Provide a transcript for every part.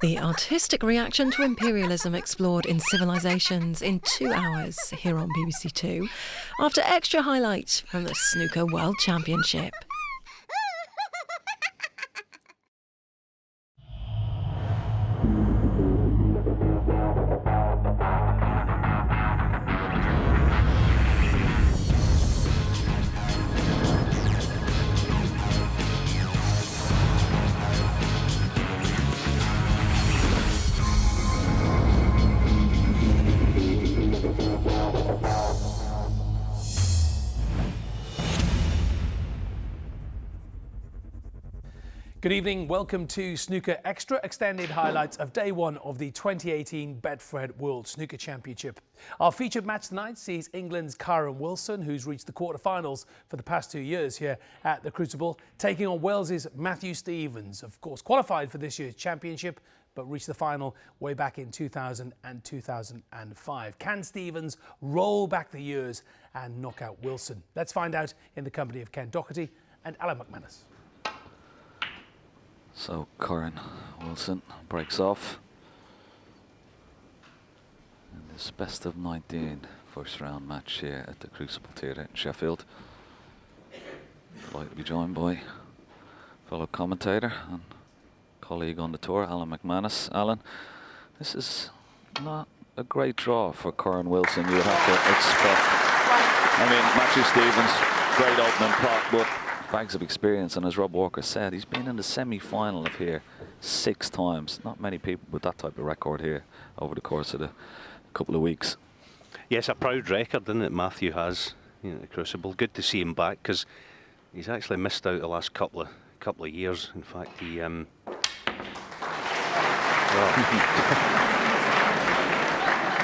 The artistic reaction to imperialism explored in Civilizations in 2 hours here on BBC Two, after extra highlights from the Snooker World Championship. Good evening, welcome to Snooker Extra, extended highlights of day one of the 2018 Betfred World Snooker Championship. Our featured match tonight sees England's Kyren Wilson, who's reached the quarterfinals for the past 2 years here at the Crucible, taking on Wales's Matthew Stevens, of course qualified for this year's championship, but reached the final way back in 2000 and 2005. Can Stevens roll back the years and knock out Wilson? Let's find out in the company of Ken Doherty and Alan McManus. So Kyren Wilson breaks off in this best of 19 first round match here at the Crucible Theatre in Sheffield. Delighted to be joined by fellow commentator and colleague on the tour, Alan McManus. Alan, this is not a great draw for Kyren Wilson, you have to expect. I mean, Matthew Stevens, great opening pot, but bags of experience, and as Rob Walker said, he's been in the semi-final of here 6 times. Not many people with that type of record here over the course of the couple of weeks. Yes, a proud record, isn't it, Matthew has, you know, the Crucible. Good to see him back, because he's actually missed out the last couple of years. In fact, he well,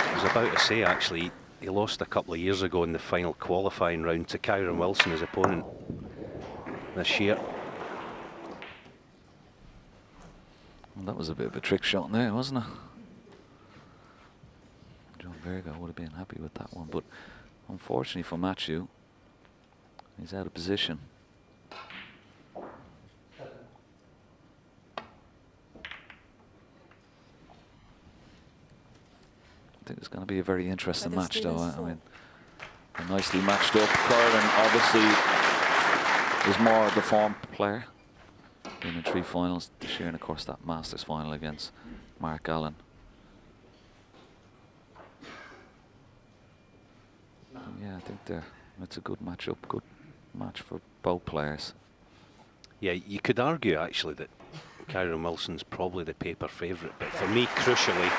I was about to say, actually, he lost a couple of years ago in the final qualifying round to Kyren Wilson, his opponent this year. Well, that was a bit of a trick shot there, wasn't it? John Virgo would have been happy with that one, but unfortunately for Matthew, he's out of position. I think it's going to be a very interesting match, though. I mean, nicely matched up. Kyren obviously is more of the form player. Been in 3 finals this year, and of course that Masters final against Mark Allen. Yeah, I think it's a good matchup, good match for both players. Yeah, you could argue actually that Kyren Wilson's probably the paper favourite, but for me, crucially,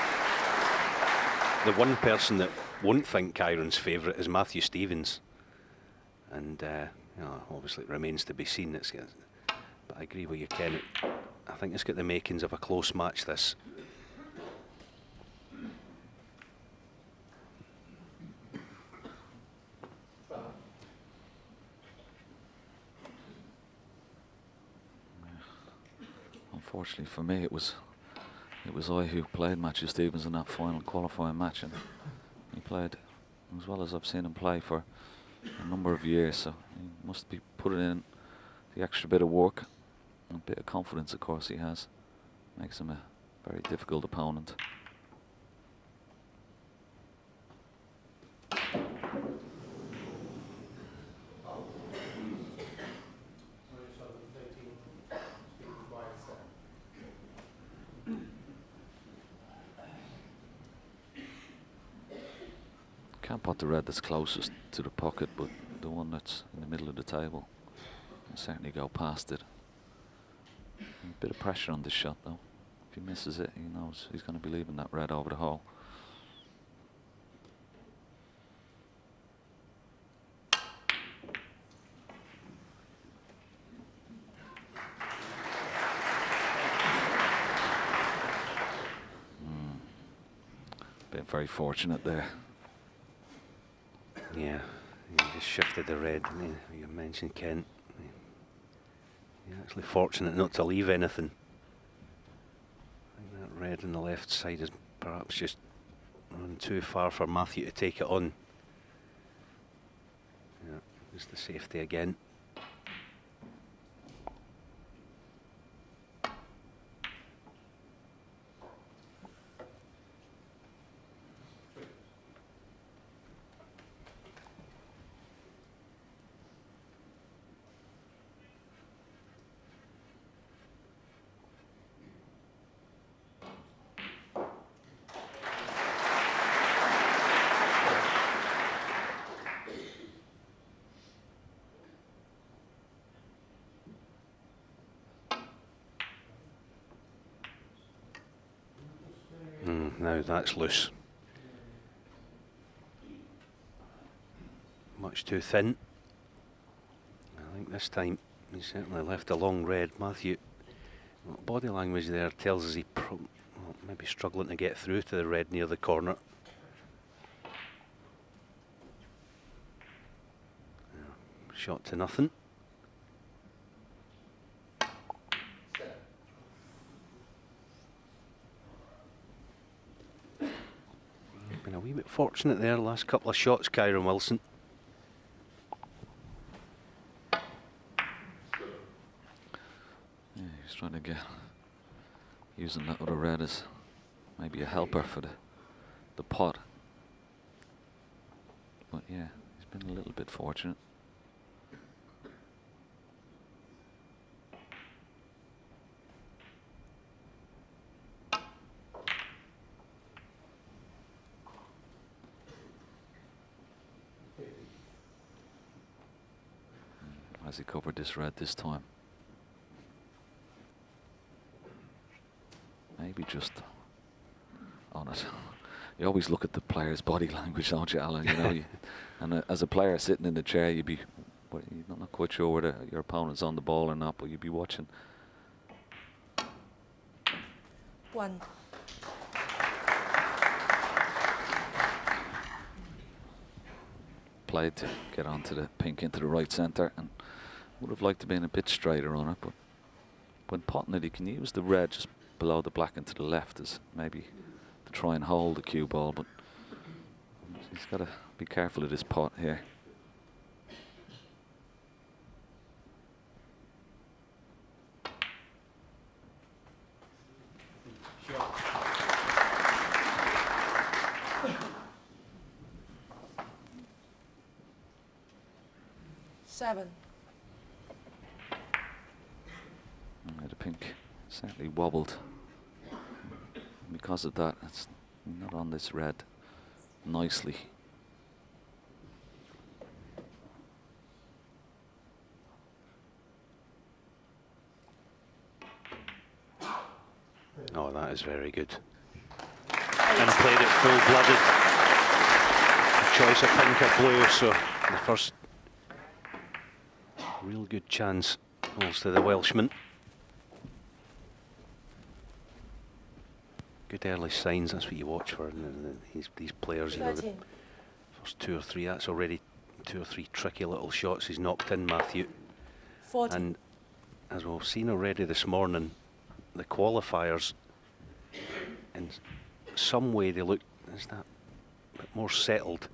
the one person that won't think Kyren's favourite is Matthew Stevens, and you know, obviously it remains to be seen. But I agree with you, Ken. I think it's got the makings of a close match, this. Unfortunately for me, it was I who played Matthew Stevens in that final qualifying match, and he played as well as I've seen him play for a number of years, so he must be putting in the extra bit of work and a bit of confidence, of course he has. Makes him a very difficult opponent. Can't put the red that's closest to the pocket, but the one that's in the middle of the table can certainly go past it. A bit of pressure on this shot, though. If he misses it, he knows he's going to be leaving that red over the hole. Been very fortunate there. Yeah, he just shifted the red. I mean, you mentioned Kent. He's actually fortunate not to leave anything. I think that red on the left side is perhaps just run too far for Matthew to take it on. Yeah, just the safety again. Now that's loose. Much too thin. I think this time he certainly left a long red. Matthew, body language there tells us he maybe struggling to get through to the red near the corner. Shot to nothing. Been a wee bit fortunate there, last couple of shots, Kyron Wilson. Yeah, he's trying to get, using that other red as maybe a helper for the pot. But yeah, he's been a little bit fortunate. Has he covered this red this time? Maybe just on it. You always look at the player's body language, don't you, Alan? You know, and as a player sitting in the chair, you're not quite sure whether your opponent's on the ball or not, but you'd be watching. 1. Played to get onto the pink into the right centre, and would have liked to be in a bit straighter on it, but when potting it, he can use the red just below the black and to the left as maybe to try and hold the cue ball, but he's got to be careful of this pot here. The pink certainly wobbled. Because of that, it's not on this red nicely. Oh, that is very good. And played it full-blooded. Choice of pink or blue, so the first real good chance falls to the Welshman. Good early signs, that's what you watch for these players. You know, the first 2 or 3, that's already 2 or 3 tricky little shots he's knocked in, Matthew. 40. And as we've seen already this morning, the qualifiers, in some way they look, is that a bit more settled.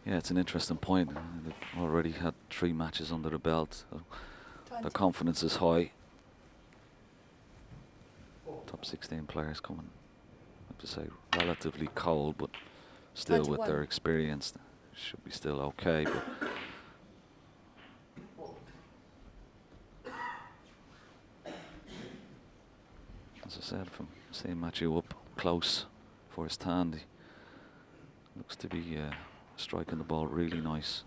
Yeah, it's an interesting point. They've already had 3 matches under the belt, so their confidence is high. Top 16 players coming, I have to say, relatively cold, but still 21. with their experience, should be still okay. But as I said, from seeing Matthew up close for his hand, he looks to be striking the ball really nice.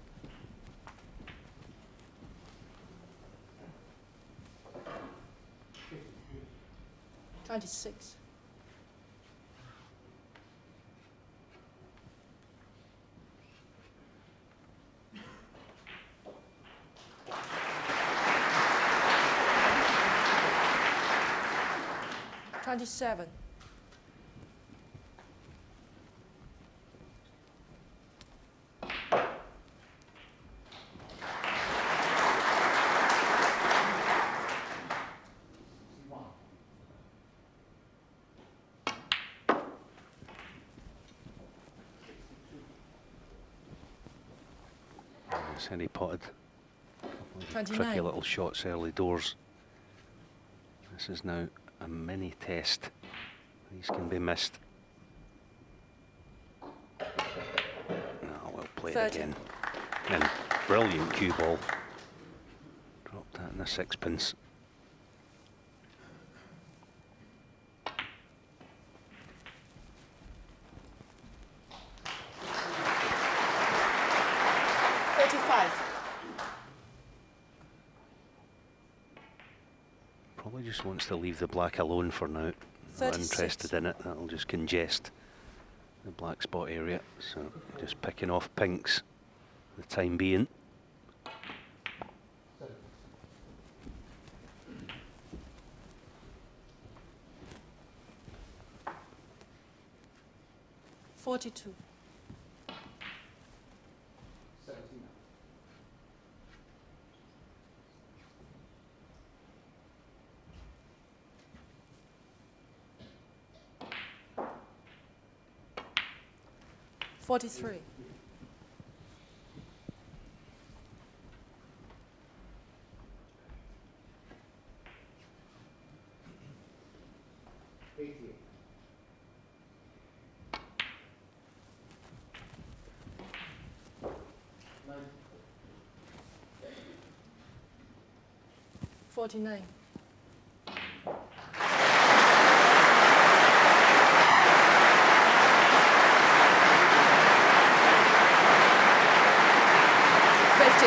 $26. $27. And he potted 29. tricky little shots early doors. This is now a mini test. These can be missed. Well played 30. again. And brilliant cue ball. Dropped that in a sixpence. Probably just wants to leave the black alone for now. Not interested in it. That'll just congest the black spot area. So just picking off pinks for the time being. $42. 43. $49. 50.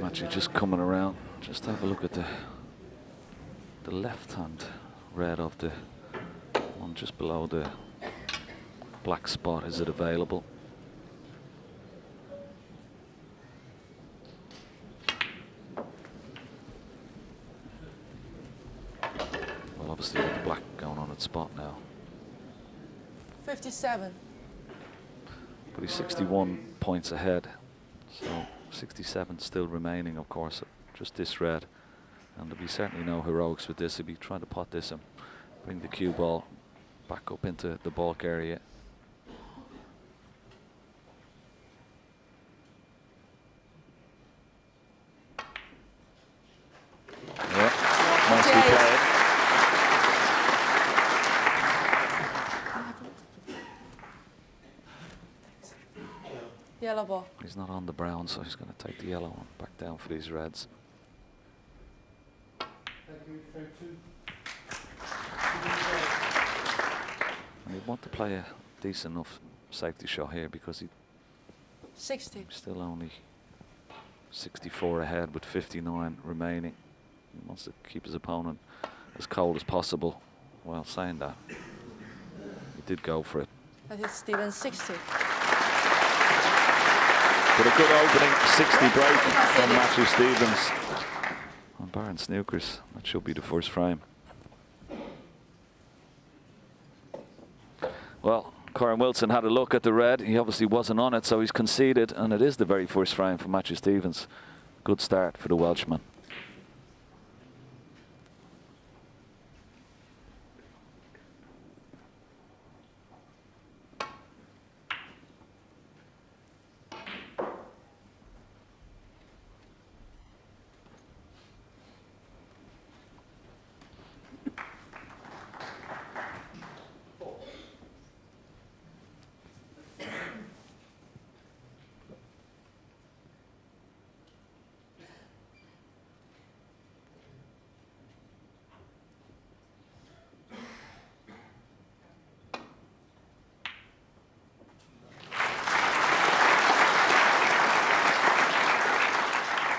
Matchy just coming around. Just have a look at the left hand red of the one just below the black spot. Is it available? Well, obviously with the black going on its spot now. 57. But he's 61 points ahead. So 67 still remaining, of course, just this red. And there'll be certainly no heroics with this. He'll be trying to pot this and bring the cue ball back up into the bulk area. Yeah, nicely played. Yellow ball. He's not on the brown, so he's going to take the yellow one back down for these reds. And he'd want to play a decent enough safety shot here because he's 60. still only 64 ahead with 59 remaining. He wants to keep his opponent as cold as possible. While saying that, he did go for it. That is Steven 60. But a good opening 60 break from Matthew Stevens on Baron Snookers. That should be the first frame. Well, Corin Wilson had a look at the red. He obviously wasn't on it, so he's conceded, and it is the very first frame for Matthew Stevens. Good start for the Welshman.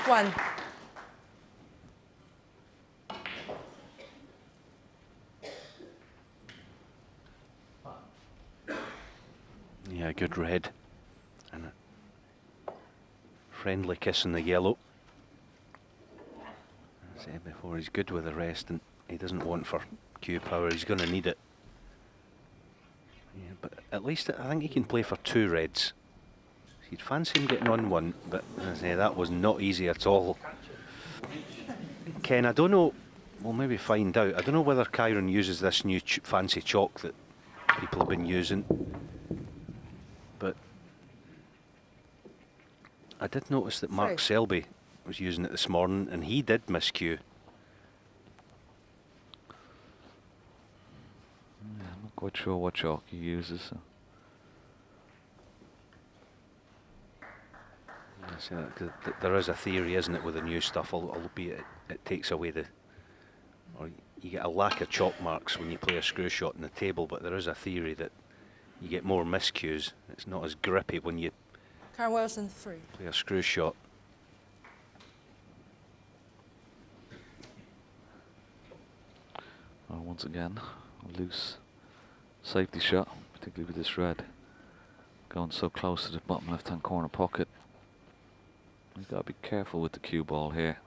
One. Yeah, good red. And a friendly kiss in the yellow. As I said before, he's good with the rest and he doesn't want for cue power. He's going to need it. Yeah, but at least I think he can play for two reds. He'd fancy him getting on one, but as I say, that was not easy at all. Ken, I don't know, we'll maybe find out. I don't know whether Kyron uses this new fancy chalk that people have been using, but I did notice that Mark Selby was using it this morning and he did miss cue. Yeah, I'm not quite sure what chalk he uses. So. So, there is a theory, isn't it, with the new stuff, albeit it takes away or you get a lack of chalk marks when you play a screw shot in the table, but there is a theory that you get more miscues. It's not as grippy when you Karen Wilson, 3. Play a screw shot. Well, once again, a loose safety shot, particularly with this red going so close to the bottom left-hand corner pocket. You've got to be careful with the cue ball here.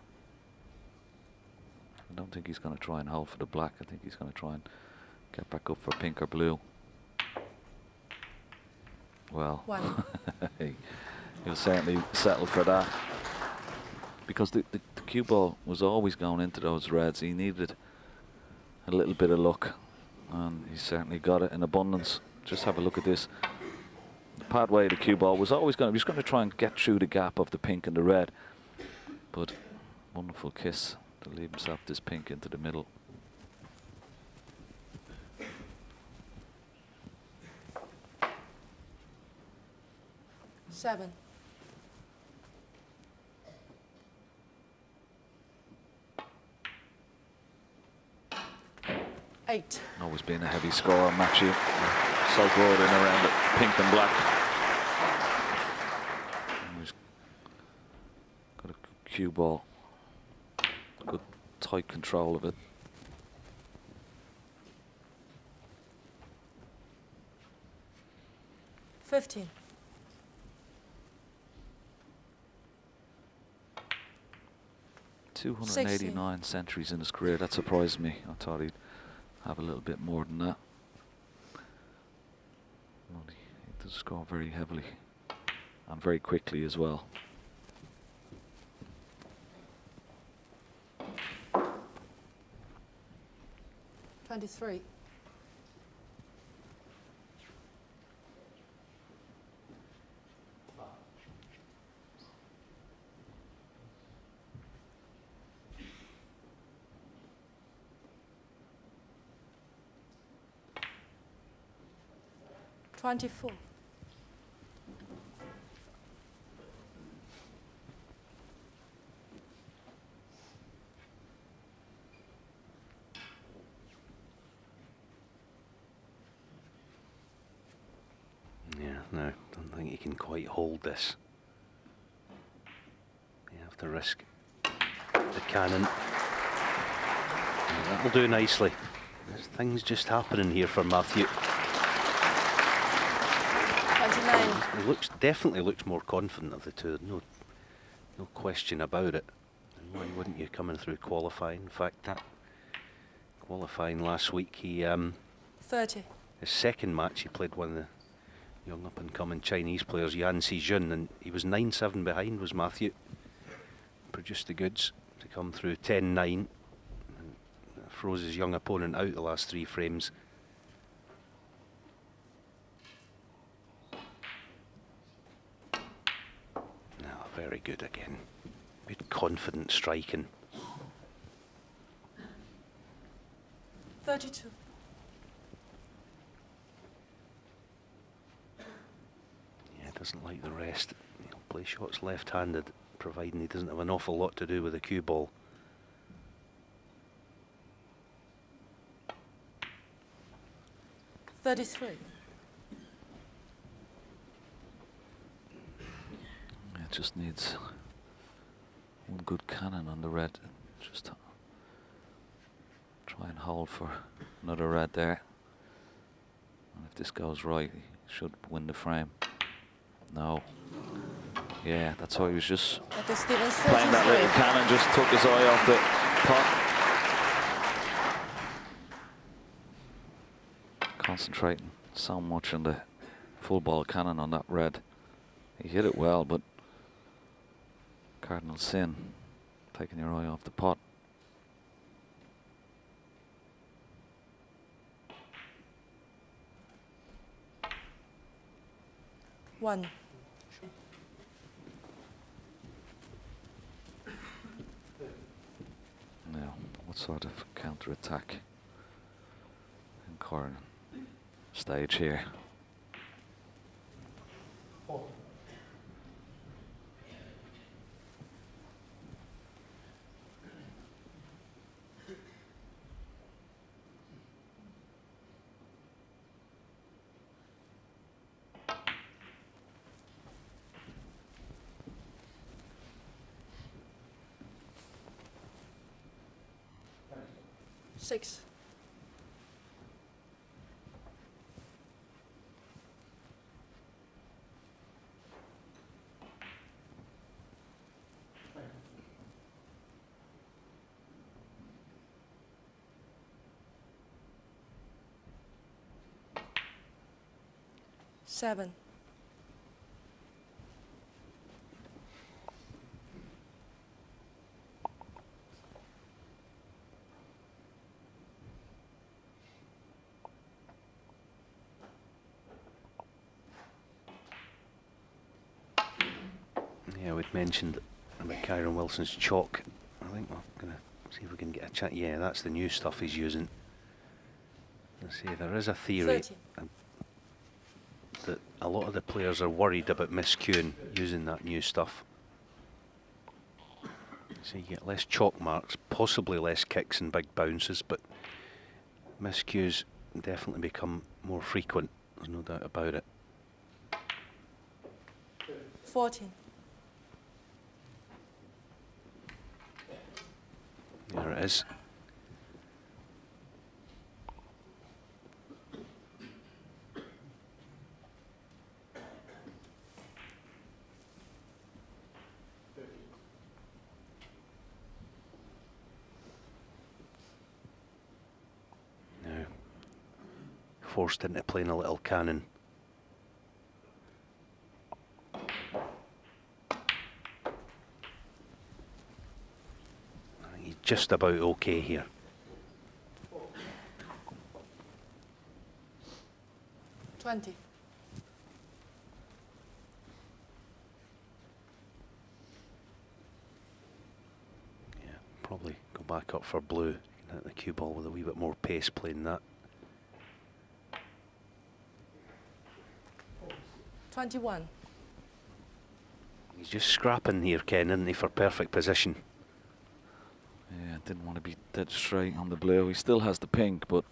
I don't think he's going to try and hold for the black. I think he's going to try and get back up for pink or blue. Well, 1. he'll certainly settle for that. Because the cue ball was always going into those reds. He needed a little bit of luck, and he certainly got it in abundance. Just have a look at this. The pathway of the cue ball was always going to try and get through the gap of the pink and the red. But wonderful kiss to leave himself this pink into the middle. Seven. Eight. Always been a heavy score on Matthew. So broad in around it, pink and black. He's got a good cue ball. Good tight control of it. $15. 289 centuries in his career. That surprised me. I thought he'd have a little bit more than that. Well, he does score very heavily and very quickly as well. $23. 24. Yeah, no, don't think he can quite hold this. You have to risk the cannon. Yeah, that'll do nicely. There's things just happening here for Matthew. 29. He definitely looks more confident of the two. No question about it. And why wouldn't you coming through qualifying? In fact, that qualifying last week, he 30. his second match he played one of the young up-and-coming Chinese players, Yan Xijun, and he was 9-7 behind, was Matthew. Produced the goods to come through 10-9 and froze his young opponent out the last 3 frames. Now, very good again. Good confident striking. 32. Doesn't like the rest. He'll play shots left-handed, providing he doesn't have an awful lot to do with the cue ball. $33. It just needs one good cannon on the red. Just try and hold for another red there. And if this goes right, he should win the frame. No. Yeah, that's why he was just playing that little cannon, just took his eye off the pot. Concentrating so much on the full ball cannon on that red. He hit it well, but cardinal sin, taking your eye off the pot. One. Now, what sort of counter-attack in current stage here? 6. Seven. Yeah, we'd mentioned about Kyron Wilson's chalk. I think we're going to see if we can get a chat. Yeah, that's the new stuff he's using. Let's see, there is a theory 30. that a lot of the players are worried about miscuing using that new stuff. So you get less chalk marks, possibly less kicks and big bounces, but miscues definitely become more frequent. There's no doubt about it. 14. There it is. Now, forced into playing a little cannon. He's just about okay here. Twenty. Yeah, probably go back up for blue. You can hit the cue ball with a wee bit more pace playing that. 21. He's just scrapping here, Ken, isn't he, for perfect position. Yeah, didn't want to be dead straight on the blue. He still has the pink, but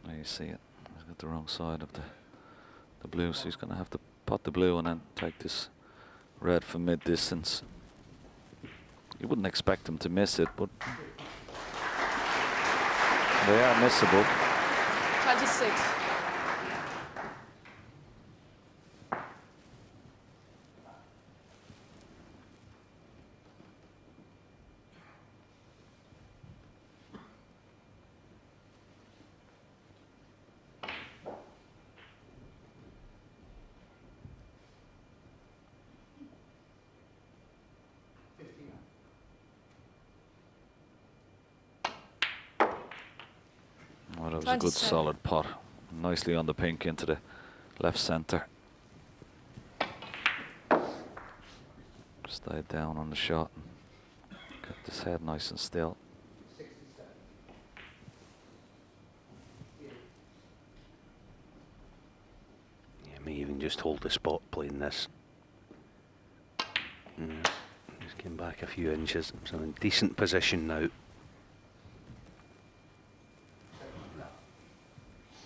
there you see it. He's got the wrong side of the blue, so he's going to have to pot the blue and then take this red from mid-distance. You wouldn't expect him to miss it, but they are missable. 26. Well, that was a good 27. solid pot. Nicely on the pink into the left centre. Stayed down on the shot and kept his head nice and still. Yeah, may even just hold the spot playing this. Yeah, just came back a few inches. So in decent position now.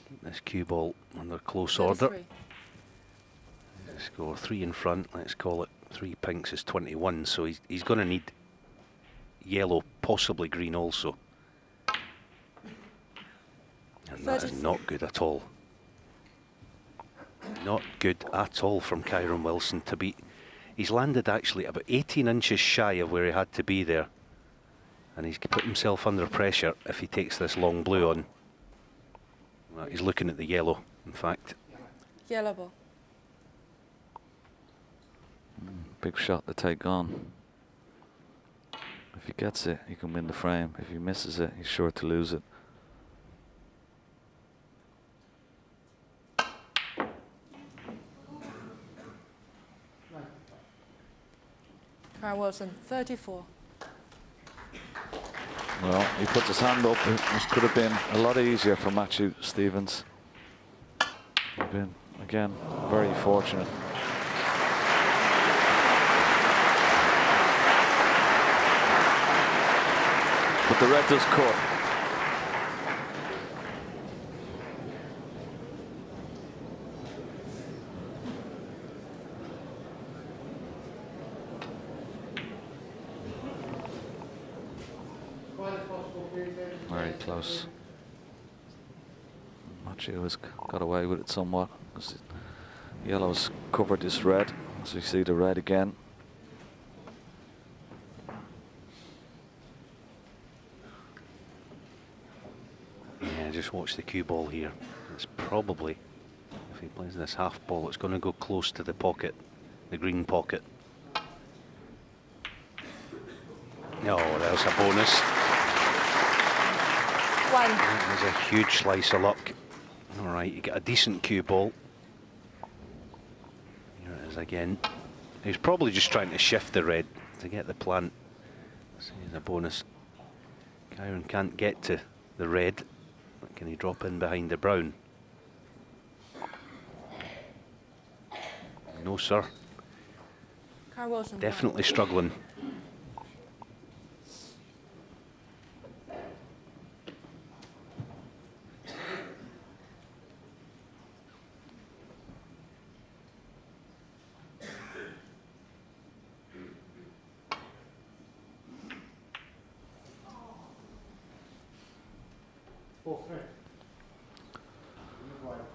Keep this cue ball under close order. 33. Score 3 in front. Let's call it 3 pinks is 21. So he's going to need yellow, possibly green also. And that is 33. not good at all. Not good at all from Kyron Wilson to be. He's landed actually about 18 inches shy of where he had to be there. And he's put himself under pressure if he takes this long blue on. Well, he's looking at the yellow, in fact. Yellow ball. Big shot to take on. If he gets it, he can win the frame. If he misses it, he's sure to lose it. Kyron Wilson, 34. Well, he puts his hand up. This could have been a lot easier for Matthew Stevens. He's been, again, very fortunate. But the red does cut. very close. Matthew has got away with it somewhat. Yellow's covered this red, as we see the red again. Yeah, just watch the cue ball here. It's probably, if he plays this half ball, it's going to go close to the pocket, the green pocket. Oh, there's a bonus. One. That was a huge slice of luck. All right, you get a decent cue ball. Here it is again. He's probably just trying to shift the red to get the plant. See, the bonus. Kyron can't get to the red. But can he drop in behind the brown? No, sir. Kyle Wilson. Definitely struggling.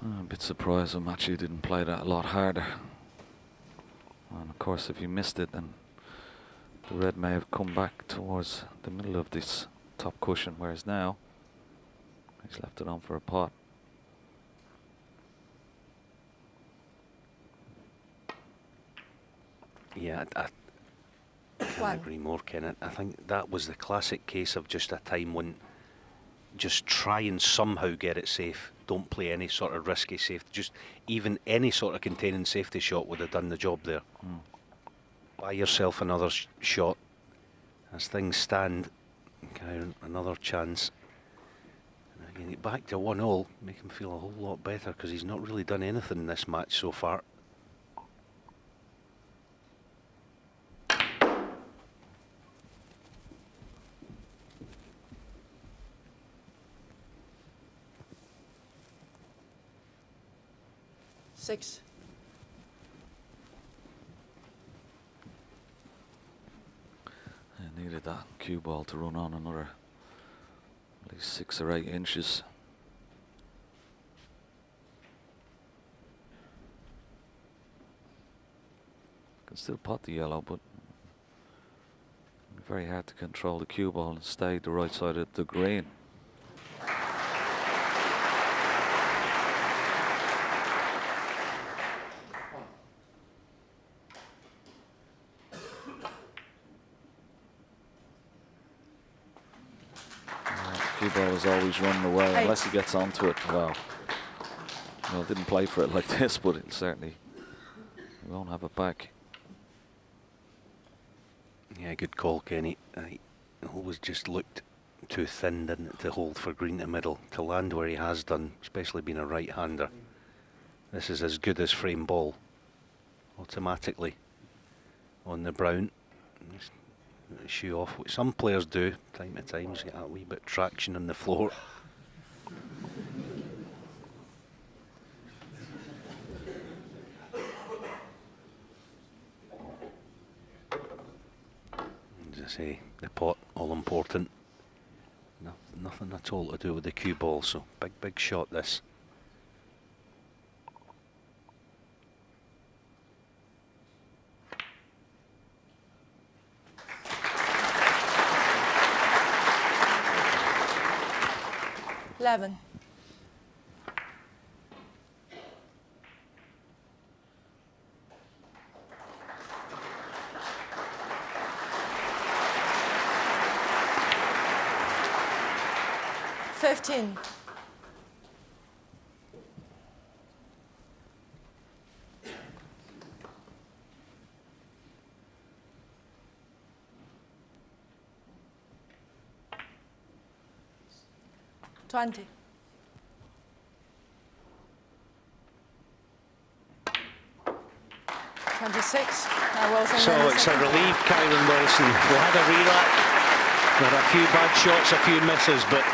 I'm a bit surprised that Matthew didn't play that a lot harder. And of course, if he missed it, then the red may have come back towards the middle of this top cushion, whereas now he's left it on for a pot. Yeah, I can't agree more, Kenneth. I think that was the classic case of just a time when just try and somehow get it safe. Don't play any sort of risky safety. Just even any sort of containing safety shot would have done the job there. Buy yourself another shot. As things stand, Kyron, another chance. And again, back to 1-all, make him feel a whole lot better because he's not really done anything in this match so far. Six. I needed that cue ball to run on another at least 6 or 8 inches. Can still pot the yellow, but very hard to control the cue ball and stay the right side of the green. Cue ball is always running away unless he gets onto it. Wow. Well, didn't play for it like this, but it certainly he won't have it back. Yeah, good call, Kenny. He always just looked too thin, didn't it, to hold for green to middle, to land where he has done, especially being a right-hander. This is as good as frame ball. Automatically on the brown. Just shoe off, which some players do time to time, just get that wee bit traction on the floor. As I say, the pot all important. Nothing at all to do with the cue ball, so big shot this. Eleven. Fifteen. Twenty. 26. So it's a relief, Kyron Wilson. We had a relax. We had a few bad shots, a few misses, but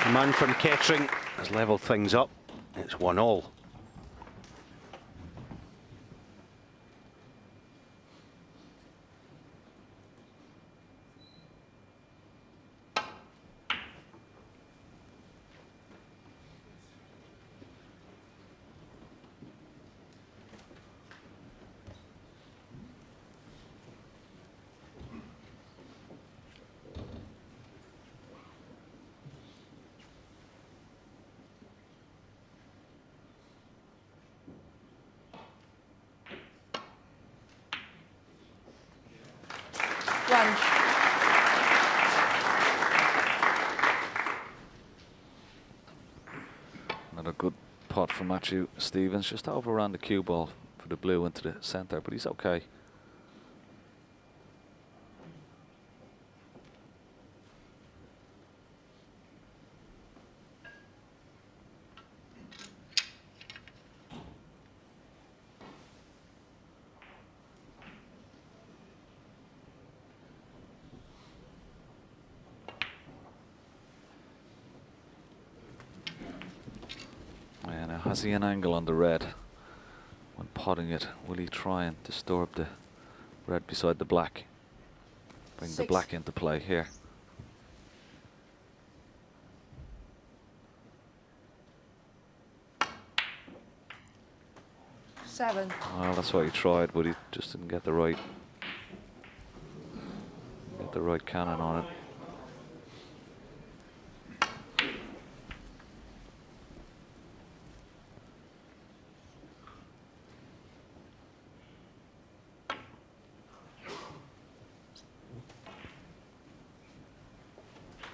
the man from Kettering has levelled things up. It's 1-all. 1. Another good pot from Matthew Stevens, just overran the cue ball for the blue into the centre, but he's okay. Yeah, now has he an angle on the red when potting it? Will he try and disturb the red beside the black? Bring the 6. black into play here. 7. Well, that's what he tried, but he just didn't get the right cannon on it.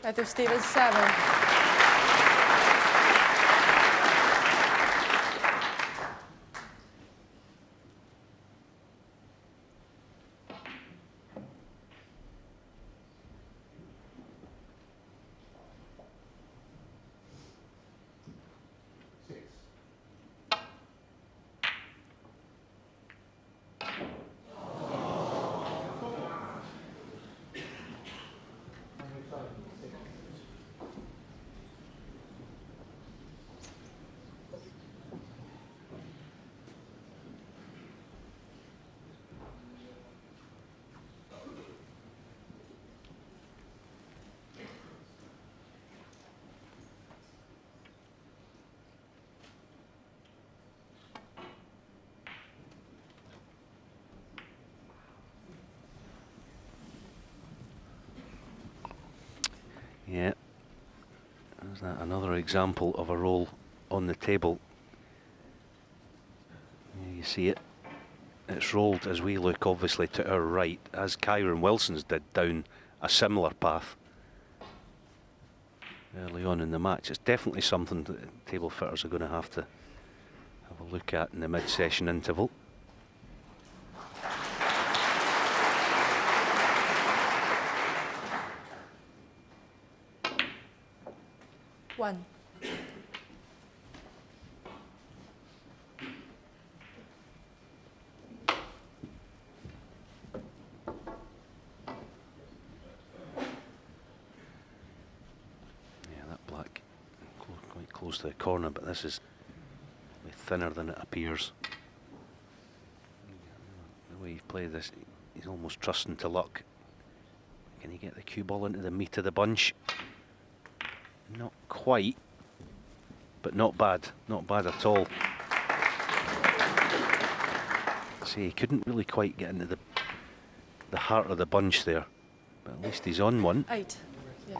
Matthew Stevens, 7. Yeah, is that another example of a roll on the table? Yeah, you see it. It's rolled as we look obviously to our right, as Kyron Wilson's did down a similar path early on in the match. It's definitely something that table fitters are going to have a look at in the mid-session interval. One. Yeah, that black quite close to the corner, but this is thinner than it appears. The way he's played this, he's almost trusting to luck. Can he get the cue ball into the meat of the bunch? Not quite, but not bad. Not bad at all. See, he couldn't really quite get into the heart of the bunch there, but at least he's on one. 8. Yeah.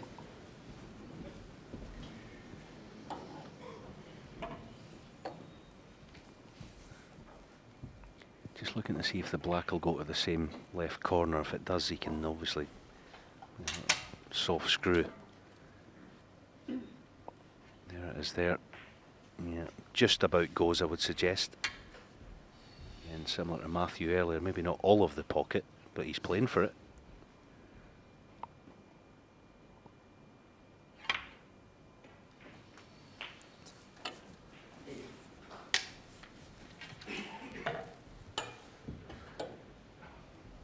Just looking to see if the black will go to the same left corner. If it does, he can obviously soft screw. There it is there. Yeah, just about goes, I would suggest. And similar to Matthew earlier, maybe not all of the pocket, but he's playing for it.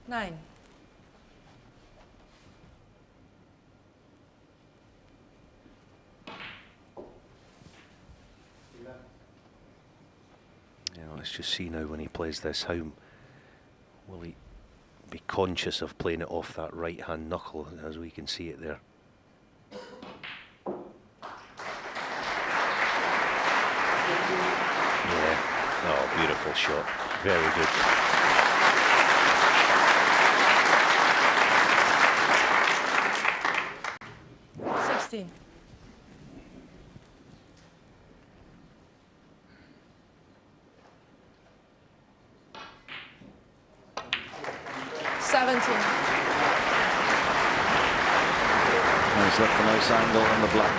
Nine. Let's just see now when he plays this, how will he be conscious of playing it off that right hand knuckle, as we can see it there. Yeah, oh, beautiful shot, very good. $16. 17. He's left a nice angle on the black.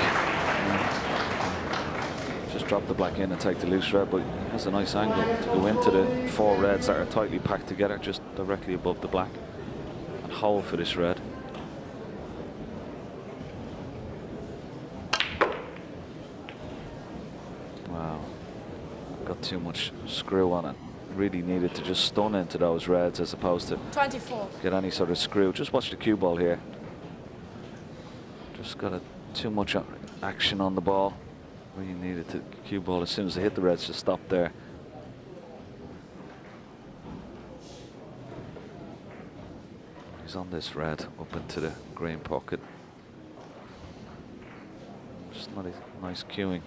Just drop the black in and take the loose red, but he has a nice angle to go into the 4 reds that are tightly packed together just directly above the black and hold for this red. Wow, got too much screw on it. Really needed to just stun into those reds as opposed to 24. get any sort of screw. Just watch the cue ball here. Just got too much action on the ball. Really needed to cue ball as soon as they hit the reds to stop there. He's on this red up into the green pocket. Just not a nice cueing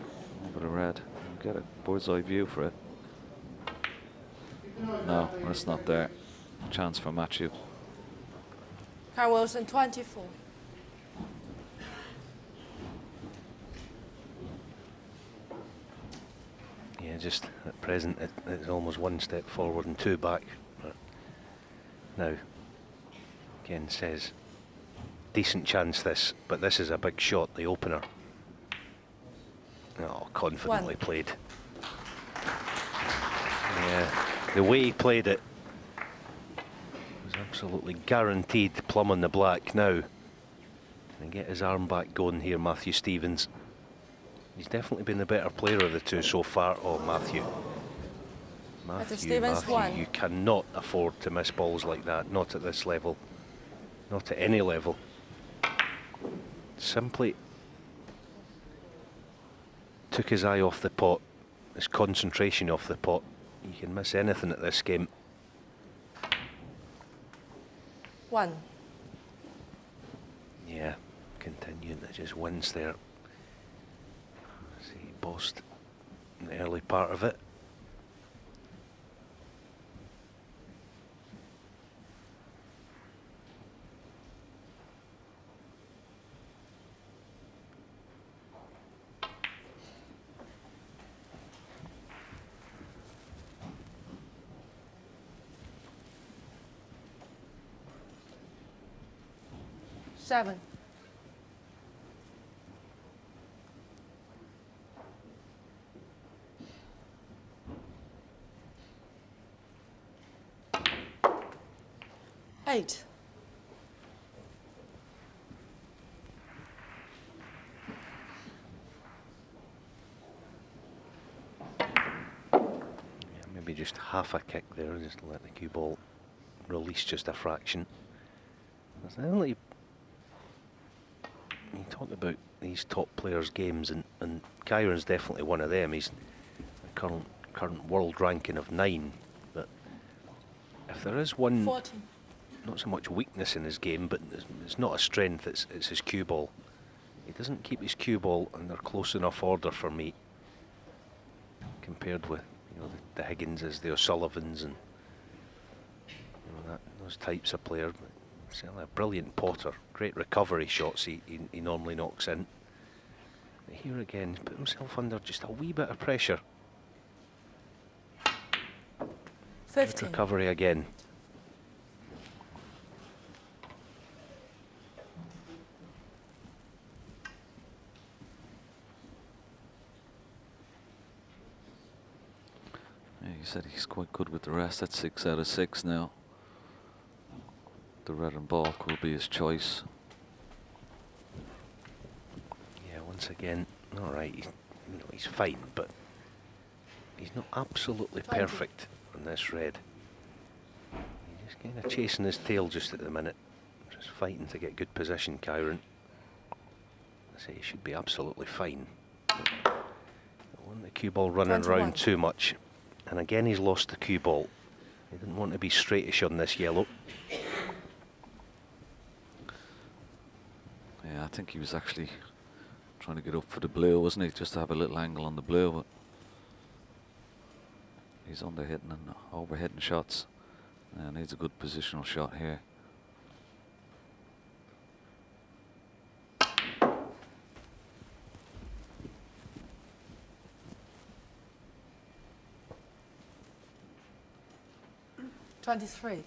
over the red. Get a bird's eye view for it. No, that's not there. Chance for Matthew. Karen Wilson, 24. Yeah, just at present it's almost 1 step forward and 2 back. But now, again says, decent chance this, but this is a big shot, the opener. Oh, confidently played. Yeah, the way he played it was absolutely guaranteed plumb on the black. Now, can he get his arm back going here, Matthew Stevens? He's definitely been the better player of the two so far. Oh, Matthew, you cannot afford to miss balls like that. Not at this level. Not at any level. Simply took his eye off the pot, his concentration off the pot. You can miss anything at this game. 1. Yeah, continuing to just wins there. See, he bossed in the early part of it. Seven. Eight. Maybe just half a kick there, just let the cue ball release just a fraction. You talk about these top players' games, and Kyron's definitely one of them. He's the current world ranking of 9. But if there is one, 14. not so much weakness in his game, but it's not a strength, it's his cue ball. He doesn't keep his cue ball under close enough order for me, compared with the Higginses, the O'Sullivans, and those types of players. Certainly a brilliant potter, great recovery shots he normally knocks in. But here again, he's put himself under just a wee bit of pressure. 15. Good recovery again. Yeah, you said he's quite good with the rest. That's 6 out of 6 now. The red and balk will be his choice. Yeah, once again, all right, he's fine, but he's not absolutely perfect on this red. He's just kind of chasing his tail just at the minute, just fighting to get good position, Kyron. I say he should be absolutely fine. Don't want the cue ball running 21. around too much. And again, he's lost the cue ball. He didn't want to be straightish on this yellow. Yeah, I think he was actually trying to get up for the blue, wasn't he? Just to have a little angle on the blue, but he's under hitting and overhitting shots. And needs a good positional shot here. $23.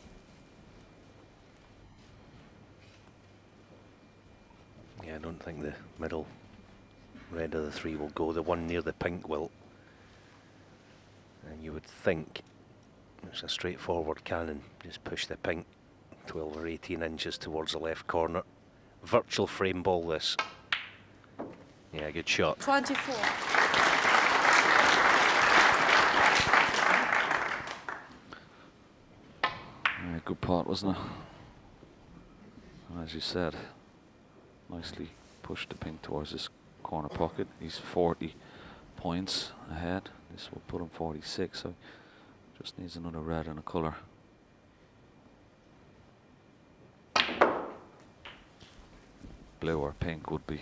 Yeah, I don't don't think the middle red of the three will go. The one near the pink will. And you would think it's a straightforward cannon. Just push the pink 12 or 18 inches towards the left corner. Virtual frame ball this. Yeah, good shot. 24. Yeah, good part, wasn't it? And as you said, nicely pushed the pink towards this corner pocket. He's 40 points ahead. This will put him 46, so just needs another red and a colour. Blue or pink would be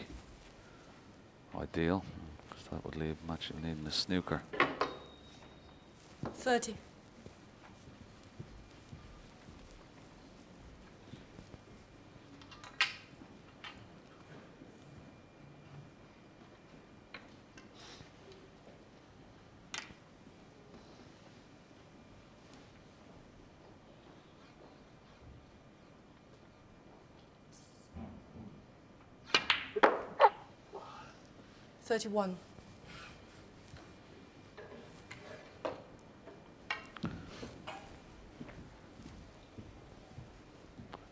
ideal, because that would leave matching needing a snooker. 30. $31.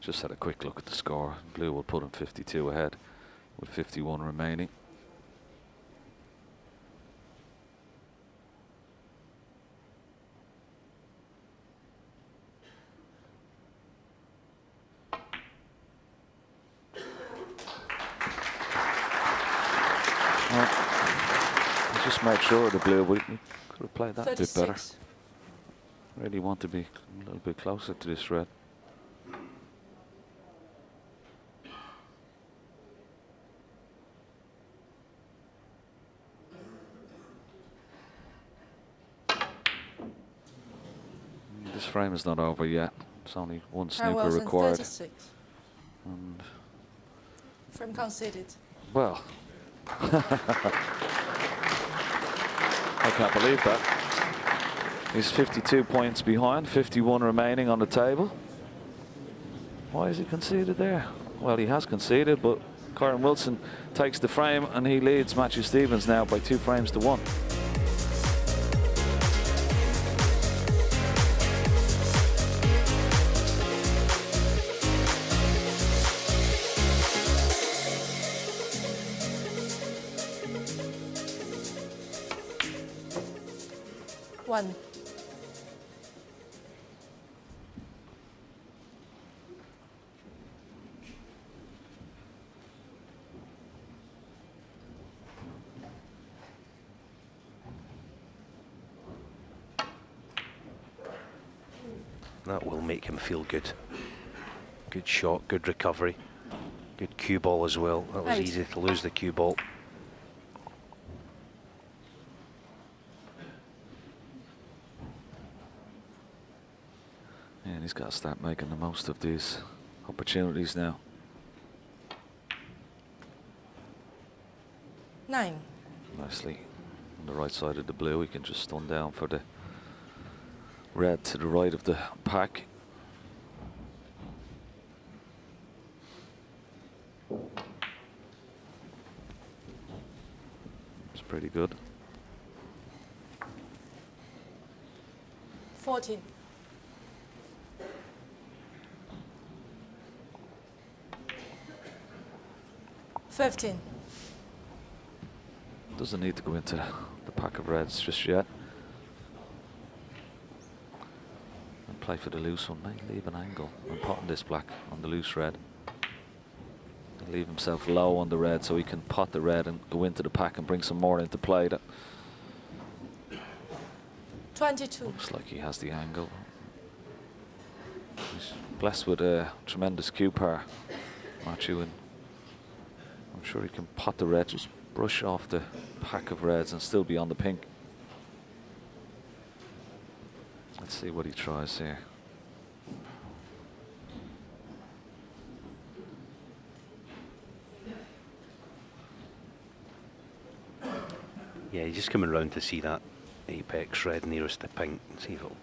Just had a quick look at the score. Blue will put him 52 ahead with 51 remaining. Just made sure of the blue. We could have played that a bit better. Really want to be a little bit closer to this red. This frame is not over yet. It's only one snooker required. 36. And Frame conceded. well, I can't believe that. He's 52 points behind, 51 remaining on the table. Why is he conceded there? Well, he has conceded, but Kyron Wilson takes the frame and he leads Matthew Stevens now by 2 frames to 1. One. That will make him feel good. Good shot, good recovery. Good cue ball as well. That was easy to lose the cue ball. And he's got to start making the most of these opportunities now. 9. Nicely on the right side of the blue. He can just stun down for the red to the right of the pack. It's pretty good. 14. $15. Doesn't need to go into the pack of reds just yet. And play for the loose one. May leave an angle and potting this black on the loose red. And leave himself low on the red so he can pot the red and go into the pack and bring some more into play. That 22. looks like he has the angle. He's blessed with a tremendous cue power, Matthew, and I'm sure he can pot the red, just brush off the pack of reds and still be on the pink. Let's see what he tries here. Yeah, he's just coming round to see that apex red nearest the pink and see if it'll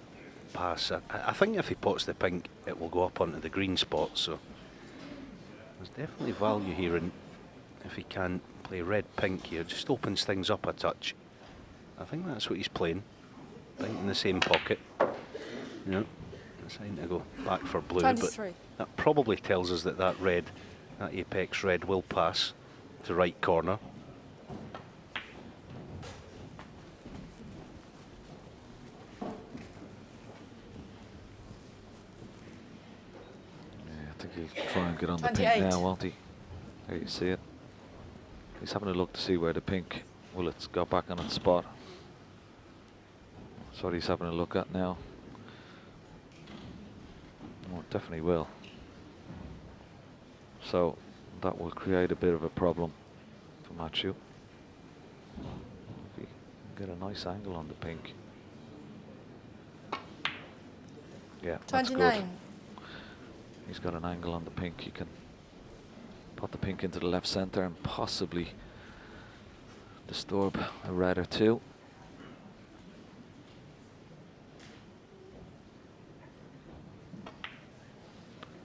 pass. I think if he pots the pink, it will go up onto the green spot, so there's definitely value here in if he can play red-pink here, just opens things up a touch. I think that's what he's playing. I think in the same pocket. No, deciding to go back for blue, 23. but that probably tells us that that apex red will pass to right corner. I think he'll try and get on the 28. pink now, won't he? There you see it. He's having a look to see where the pink will it's got back on its spot. That's what he's having a look at now. Oh, it definitely will. So that will create a bit of a problem for Matthew. If he can get a nice angle on the pink. Yeah, that's 29. good. He's got an angle on the pink. He can put the pink into the left centre and possibly disturb a red or two.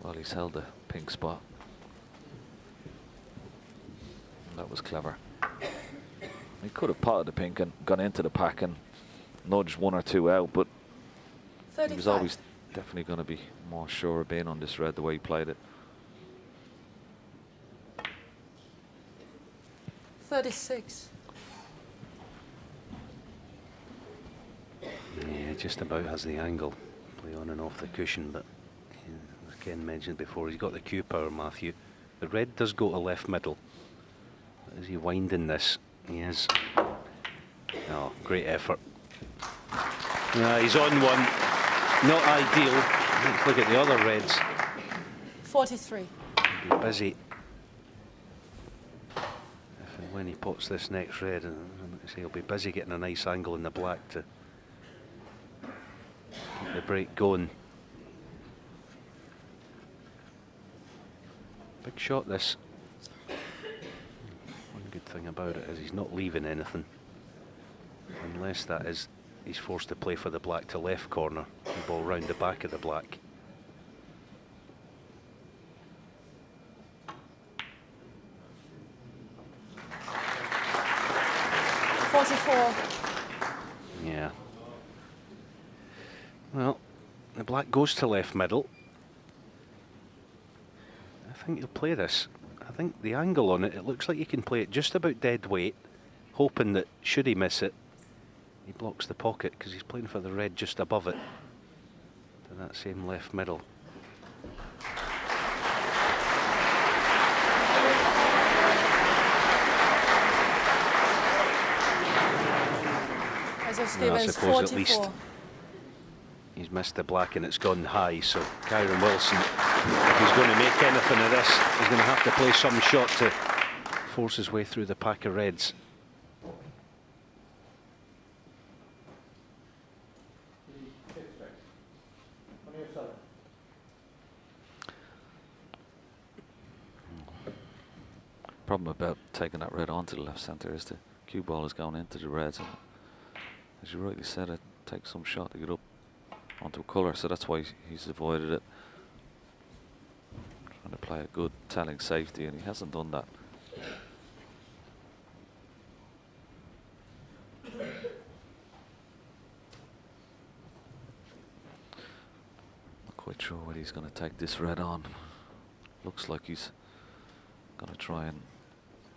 Well, he's held the pink spot. And that was clever. He could have potted the pink and gone into the pack and nudged one or two out, but 35. he was always definitely going to be more sure of being on this red the way he played it. 36. Yeah, just about has the angle. Play on and off the cushion, but as Ken mentioned before, he's got the cue power, Matthew. The red does go to left middle. Is he winding this? He is. Oh, great effort. He's on one. Not ideal. Let's look at the other reds. 43. He'll be busy. If and when he pots this next red, and he'll be busy getting a nice angle in the black to keep the break going. Big shot this. One good thing about it is he's not leaving anything. Unless that is he's forced to play for the black to left corner. The ball round the back of the black. Yeah. Well, the black goes to left middle. I think he'll play this. I think the angle on it, it looks like you can play it just about dead weight, hoping that should he miss it, he blocks the pocket because he's playing for the red just above it. To that same left middle. As a I Stevens, suppose at least 44. he's missed the black and it's gone high, so Kyron Wilson, if he's going to make anything of this, he's going to have to play some shot to force his way through the pack of reds. Problem about taking that red onto the left centre is the cue ball is going into the reds, and as you rightly said, it takes some shot to get up onto a colour, so that's why he's avoided it. Trying to play a good telling safety, and he hasn't done that. Not quite sure whether he's going to take this red on. Looks like he's going to try and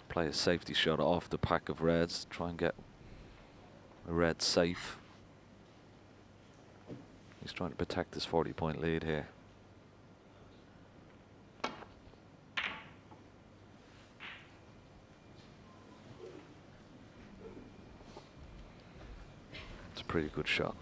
play a safety shot off the pack of reds, try and get a red safe. He's trying to protect his 40-point lead here. It's a pretty good shot.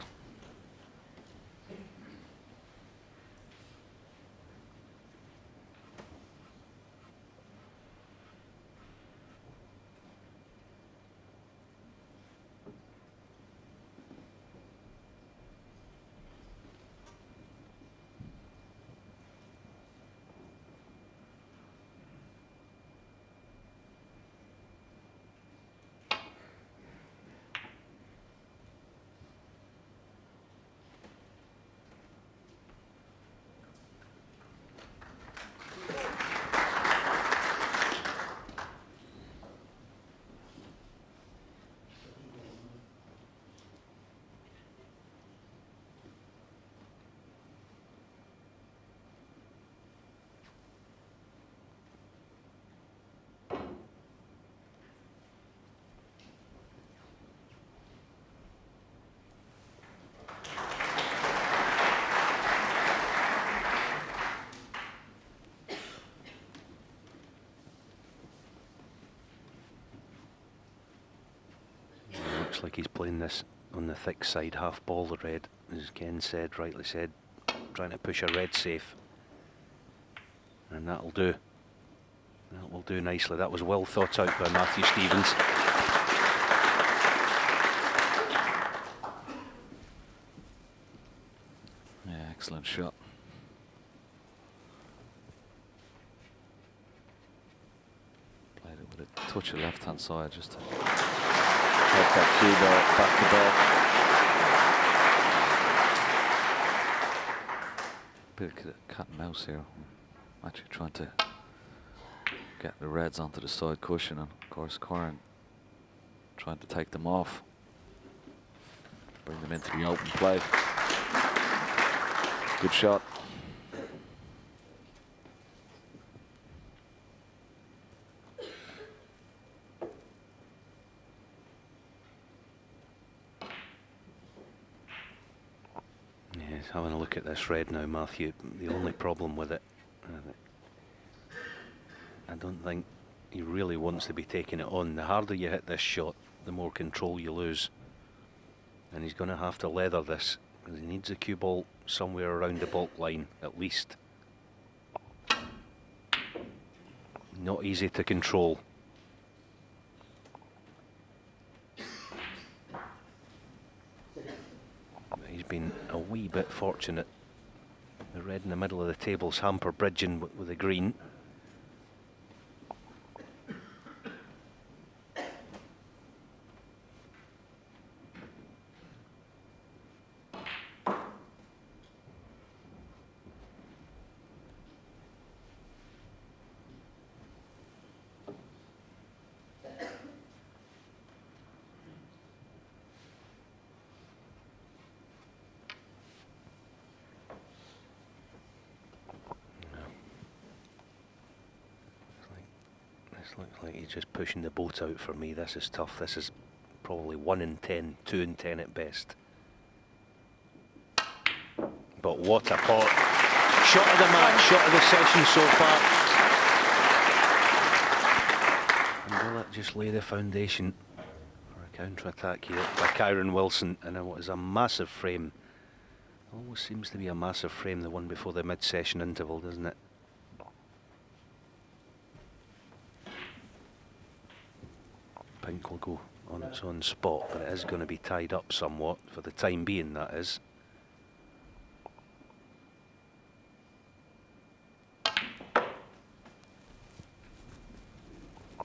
Looks like he's playing this on the thick side, half ball the red, as Ken said, rightly said, trying to push a red safe. And that'll do. That will do nicely. That was well thought out by Matthew Stevens. Yeah, excellent shot. Played it with a touch of left hand side just to take that cue ball back to ball. Bit of cat and mouse here. I'm actually trying to get the reds onto the side cushion, and of course Corrin trying to take them off, bring them into the open play. Good shot. Yes, having a look at this red now, Matthew. The only problem with it, I don't think he really wants to be taking it on. The harder you hit this shot, the more control you lose. And he's going to have to leather this, because he needs a cue ball somewhere around the baulk line, at least. Not easy to control. But he's been a wee bit fortunate. The red in the middle of the table's hamper bridging with the green. Looks like he's just pushing the boat out for me. This is tough. This is probably 1 in 10, 2 in 10 at best. But what a pot. Shot of the match, shot of the session so far. And will it just lay the foundation for a counter-attack here by Kyron Wilson? And what is a massive frame. Always seems to be a massive frame, the one before the mid-session interval, doesn't it? Pink will go on its own spot, but it is going to be tied up somewhat for the time being, that is.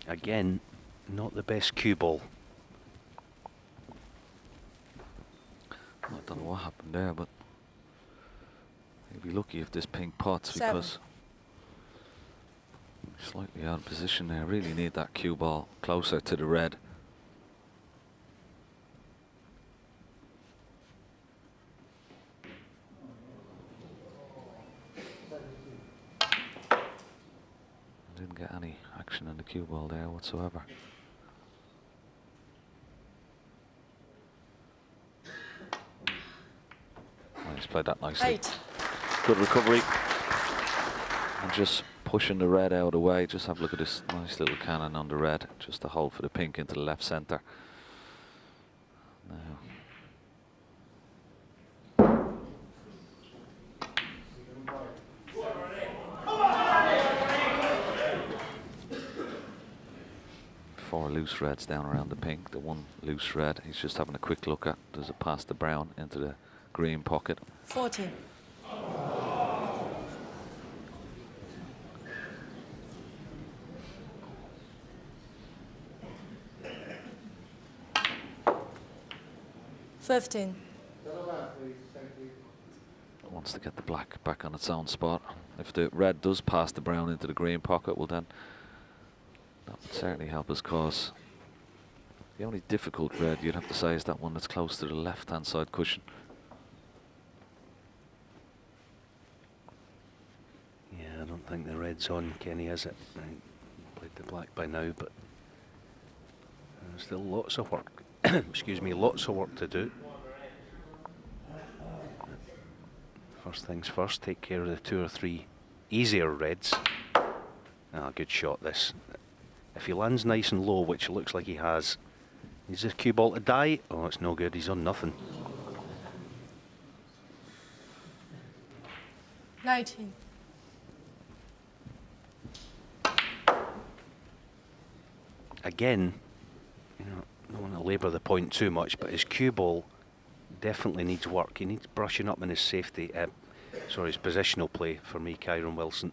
Again, not the best cue ball. I don't know what happened there, but he'll be lucky if this pink pots, 7. because slightly out of position there. Really need that cue ball closer to the red. Didn't get any action in the cue ball there whatsoever. Oh, he's played that nicely. 8. Good recovery. And just pushing the red out of the way. Just have a look at this nice little cannon on the red, just to hold for the pink into the left centre. Now. Four loose reds down around the pink. The one loose red he's just having a quick look at. Does it pass the brown into the green pocket? 40. $15. Wants to get the black back on its own spot. If the red does pass the brown into the green pocket, well then that would certainly help his cause. The only difficult red you'd have to say is that one that's close to the left hand side cushion. Yeah, I don't think the red's on, Kenny, is it? I played the black by now, but there's still lots of work. Excuse me, lots of work to do. First things first, take care of the 2 or 3 easier reds. Ah, good shot this. If he lands nice and low, which it looks like he has, Is the cue ball to die? Oh, it's no good. He's on nothing. 19. Again, you know, I don't want to labour the point too much, but his cue ball definitely needs work. He needs brushing up in his safety, his positional play for me, Kyron Wilson.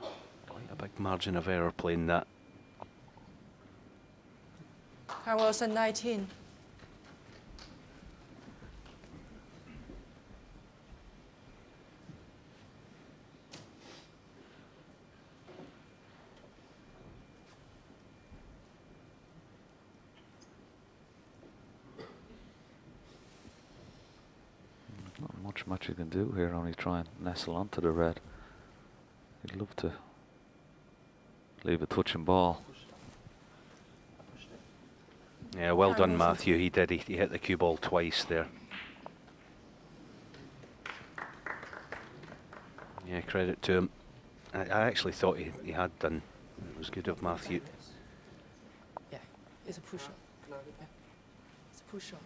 Quite a big margin of error playing that. Kyron Wilson, 19. Not much you can do here, only try and nestle onto the red. He'd love to leave a touching ball. Yeah, well done, Matthew. He did. He hit the cue ball twice there. Yeah, credit to him. I actually thought he had done. It was good of Matthew. Yeah, it's a push shot. Yeah. It's a push shot.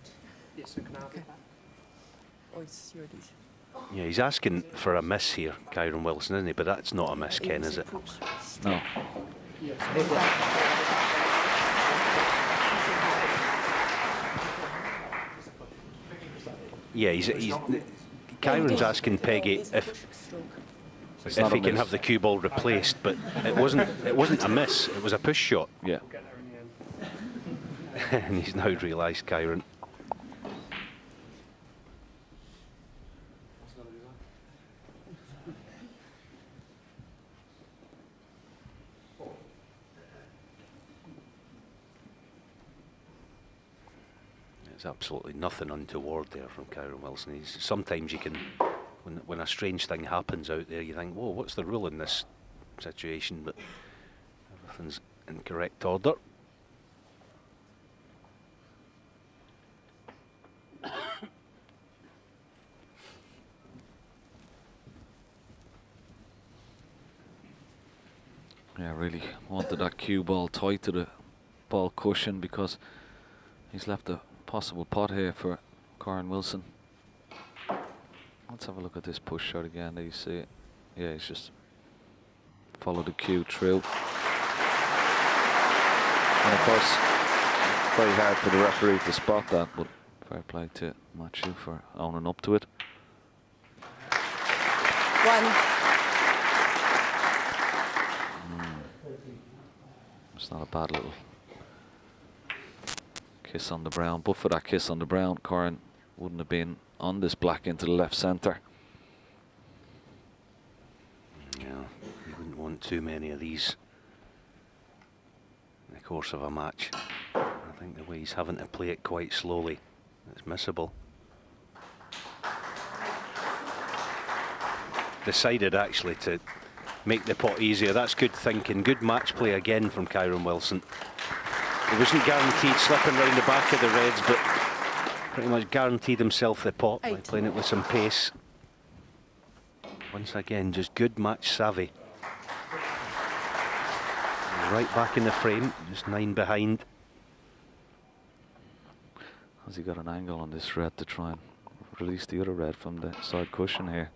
Yes, can I have it back? Oh, it's your dish. Yeah, he's asking for a miss here, Kyron Wilson, isn't he? But that's not a miss, Ken, is it? No. Yeah, he's Kyron's asking Peggy if he can have the cue ball replaced, but it wasn't a miss. It was a push shot. Yeah. And he's now realised, Kyron. There's absolutely nothing untoward there from Kyron Wilson. Sometimes you can, when a strange thing happens out there, you think, whoa, what's the rule in this situation? But everything's in correct order. Yeah, really wanted that cue ball tight to the ball cushion because he's left a possible pot here for Kyron Wilson. Let's have a look at this push shot again. There you see it. Yeah, he's just followed the cue through. And of course, very hard for the referee to spot that, but fair play to Matthew for owning up to it. 1. It's not a bad little kiss on the brown, but for that kiss on the brown, Kyron wouldn't have been on this black into the left centre. Yeah, you wouldn't want too many of these in the course of a match. I think the way he's having to play it quite slowly, it's missable. Decided actually to make the pot easier. That's good thinking. Good match play again from Kyron Wilson. He wasn't guaranteed slipping round the back of the Reds, but pretty much guaranteed himself the pot by playing it with some pace. Once again, just good match savvy. Right back in the frame, just 9 behind. Has he got an angle on this red to try and release the other red from the side cushion here?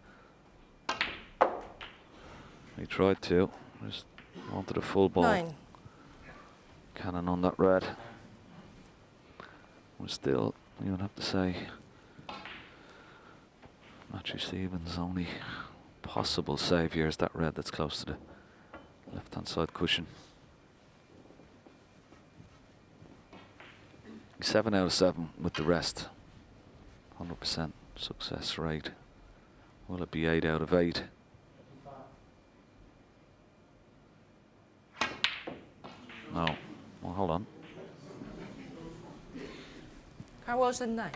He tried to, just wanted a full ball. 9. Cannon on that red. We're still, you would have to say, Matthew Stevens' only possible save here is that red that's close to the left-hand side cushion. 7 out of 7 with the rest. 100% success rate. Will it be 8 out of 8? No. Well, hold on. Kyron Wilson, 9.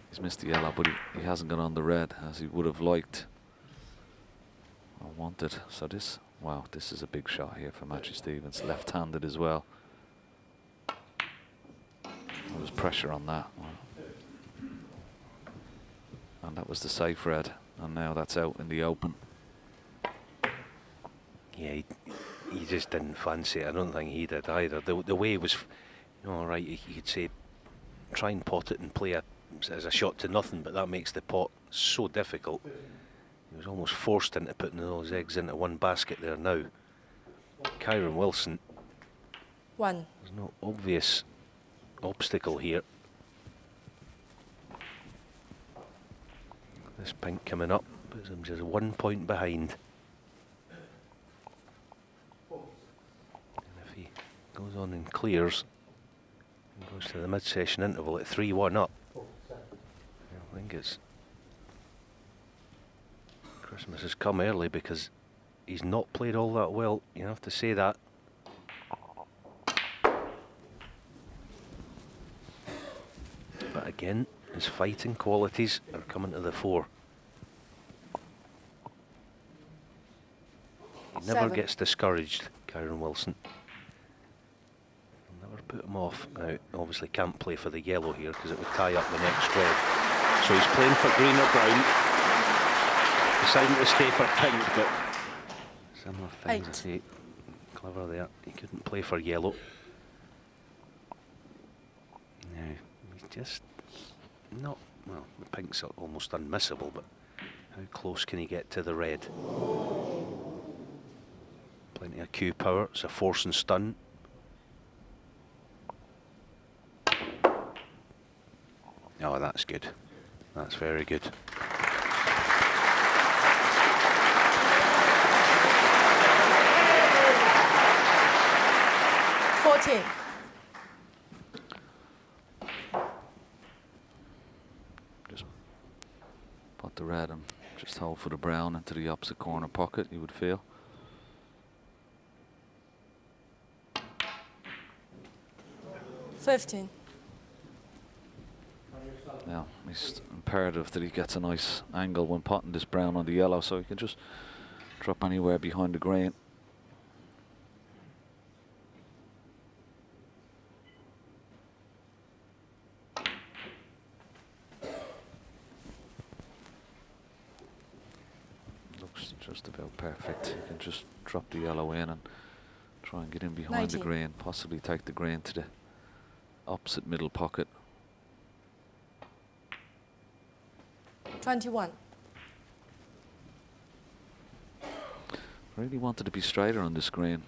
He's missed the yellow, but he hasn't gone on the red as he would have liked or wanted. So this, wow, this is a big shot here for Matthew Stevens, left-handed as well. There was pressure on that one. And that was the safe red, and now that's out in the open. Yeah, he just didn't fancy it. I don't think he did either. The way he was, you know, all right, you could say try and pot it and play as a shot to nothing, but that makes the pot so difficult. He was almost forced into putting those eggs into one basket there now. Kyron Wilson, One. there's no obvious obstacle here. This pink coming up puts him just 1 point behind. And if he goes on and clears and goes to the mid-session interval at 3-1 up, I think it's Christmas has come early, because he's not played all that well. You have to say that. But again, his fighting qualities are coming to the fore. He never 7. gets discouraged, Kyron Wilson. He'll never put him off. Now, obviously can't play for the yellow here because it would tie up the next red. So he's playing for green or brown. Deciding to stay for pink, but similar things. 8. I say, clever there. He couldn't play for yellow. No, he's just not, well, the pink's almost unmissable, but how close can he get to the red? Plenty of cue power. It's a force and stun. Oh, that's good. That's very good. Just put the red and just hold for the brown into the opposite corner pocket, you would feel. $15. Now, it's imperative that he gets a nice angle when potting this brown on the yellow, so he can just drop anywhere behind the green. Looks just about perfect. You can just drop the yellow in and try and get in behind 19. the green, possibly take the green to the opposite middle pocket. 21. Really wanted to be straighter on this green.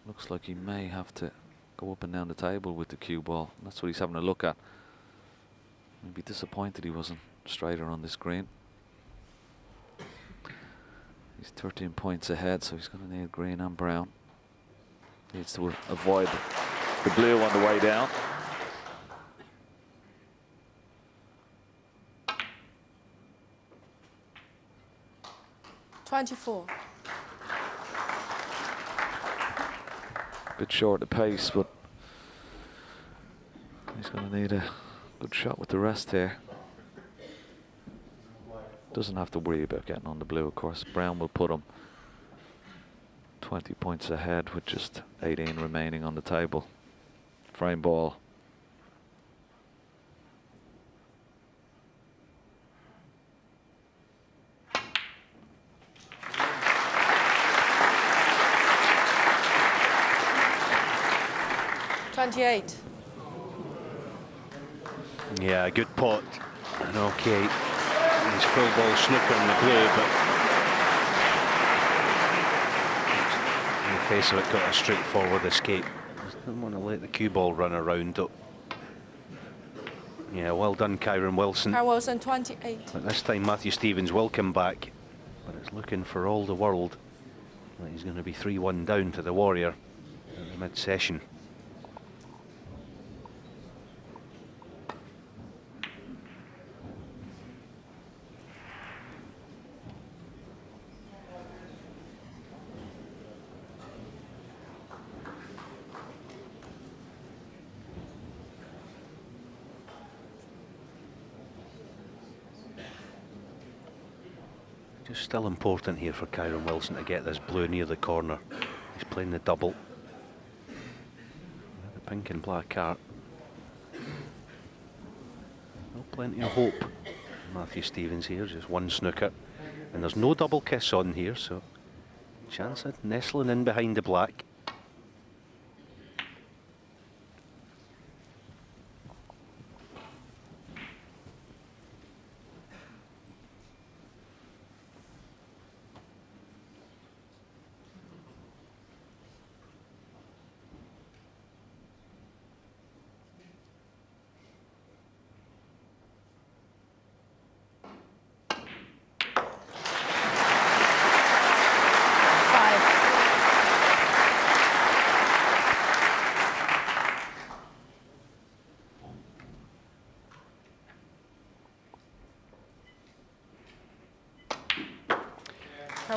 Looks like he may have to go up and down the table with the cue ball. That's what he's having a look at. Maybe disappointed he wasn't straighter on this green. He's 13 points ahead, so he's going to need green and brown. Needs to avoid the blue on the way down. $24. Bit short of pace, but he's going to need a good shot with the rest here. Doesn't have to worry about getting on the blue, of course. Brown will put him 20 points ahead with just 18 remaining on the table. Frame ball. $28. Yeah, a good pot. And okay, he's full ball snooker in the blue, but in the face of it, got a straightforward escape. Didn't want to let the cue ball run around. Yeah, well done, Kyron Wilson. Kyron Wilson, 28. But this time Matthew Stevens will come back, but it's looking for all the world that he's going to be 3-1 down to the Warrior at the mid-session. Just still important here for Kyron Wilson to get this blue near the corner. He's playing the double. The pink and black card. Still plenty of hope Matthew Stevens here, just one snooker. And there's no double kiss on here, so chance of nestling in behind the black.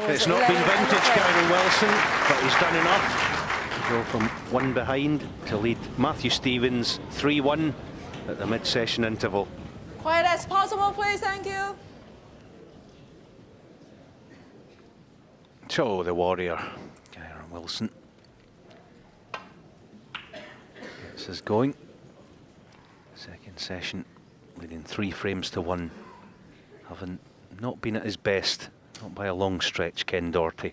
It's not been vintage Kyron Wilson, but he's done enough to go from one behind to lead Matthew Stevens 3-1 at the mid-session interval. Quiet as possible, please. Thank you. So the warrior, Kyron Wilson, gets us going. Second session, leading 3 frames to 1, having not been at his best. Not by a long stretch, Ken Doherty.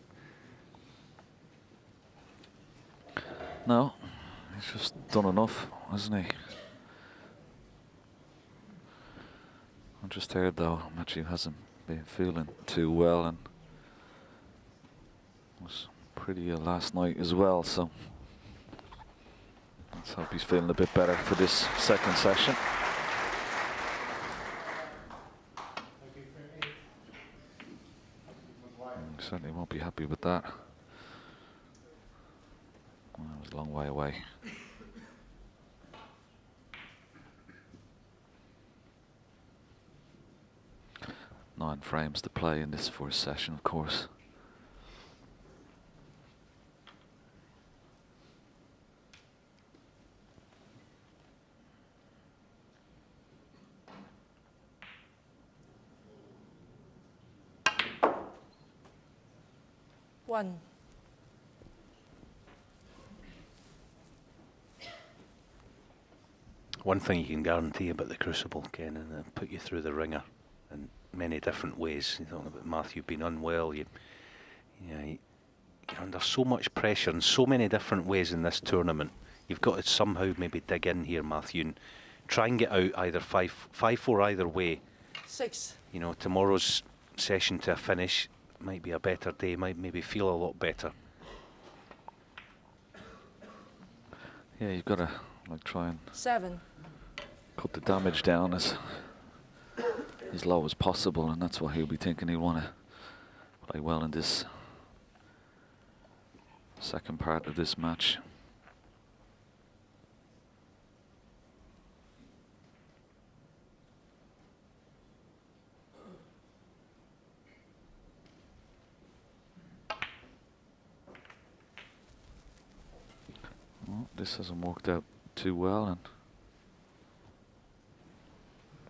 No, he's just done enough, hasn't he? I just heard though, Matthew hasn't been feeling too well and was pretty ill last night as well, so let's hope he's feeling a bit better for this second session. Certainly won't be happy with that. Well, that was a long way away. 9 frames to play in this first session, of course. One. One thing you can guarantee about the Crucible, Ken, and it'll put you through the ringer in many different ways. You're talking about Matthew being unwell. You're under so much pressure in so many different ways in this tournament. You've got to somehow maybe dig in here, Matthew, and try and get out either 5-4 either way. 6. You know, tomorrow's session to a finish might be a better day, might maybe feel a lot better. Yeah, you've got to try and 7. cut the damage down as low as possible, and that's what he'll be thinking. He'll want to play well in this second part of this match. Well, this hasn't worked out too well, and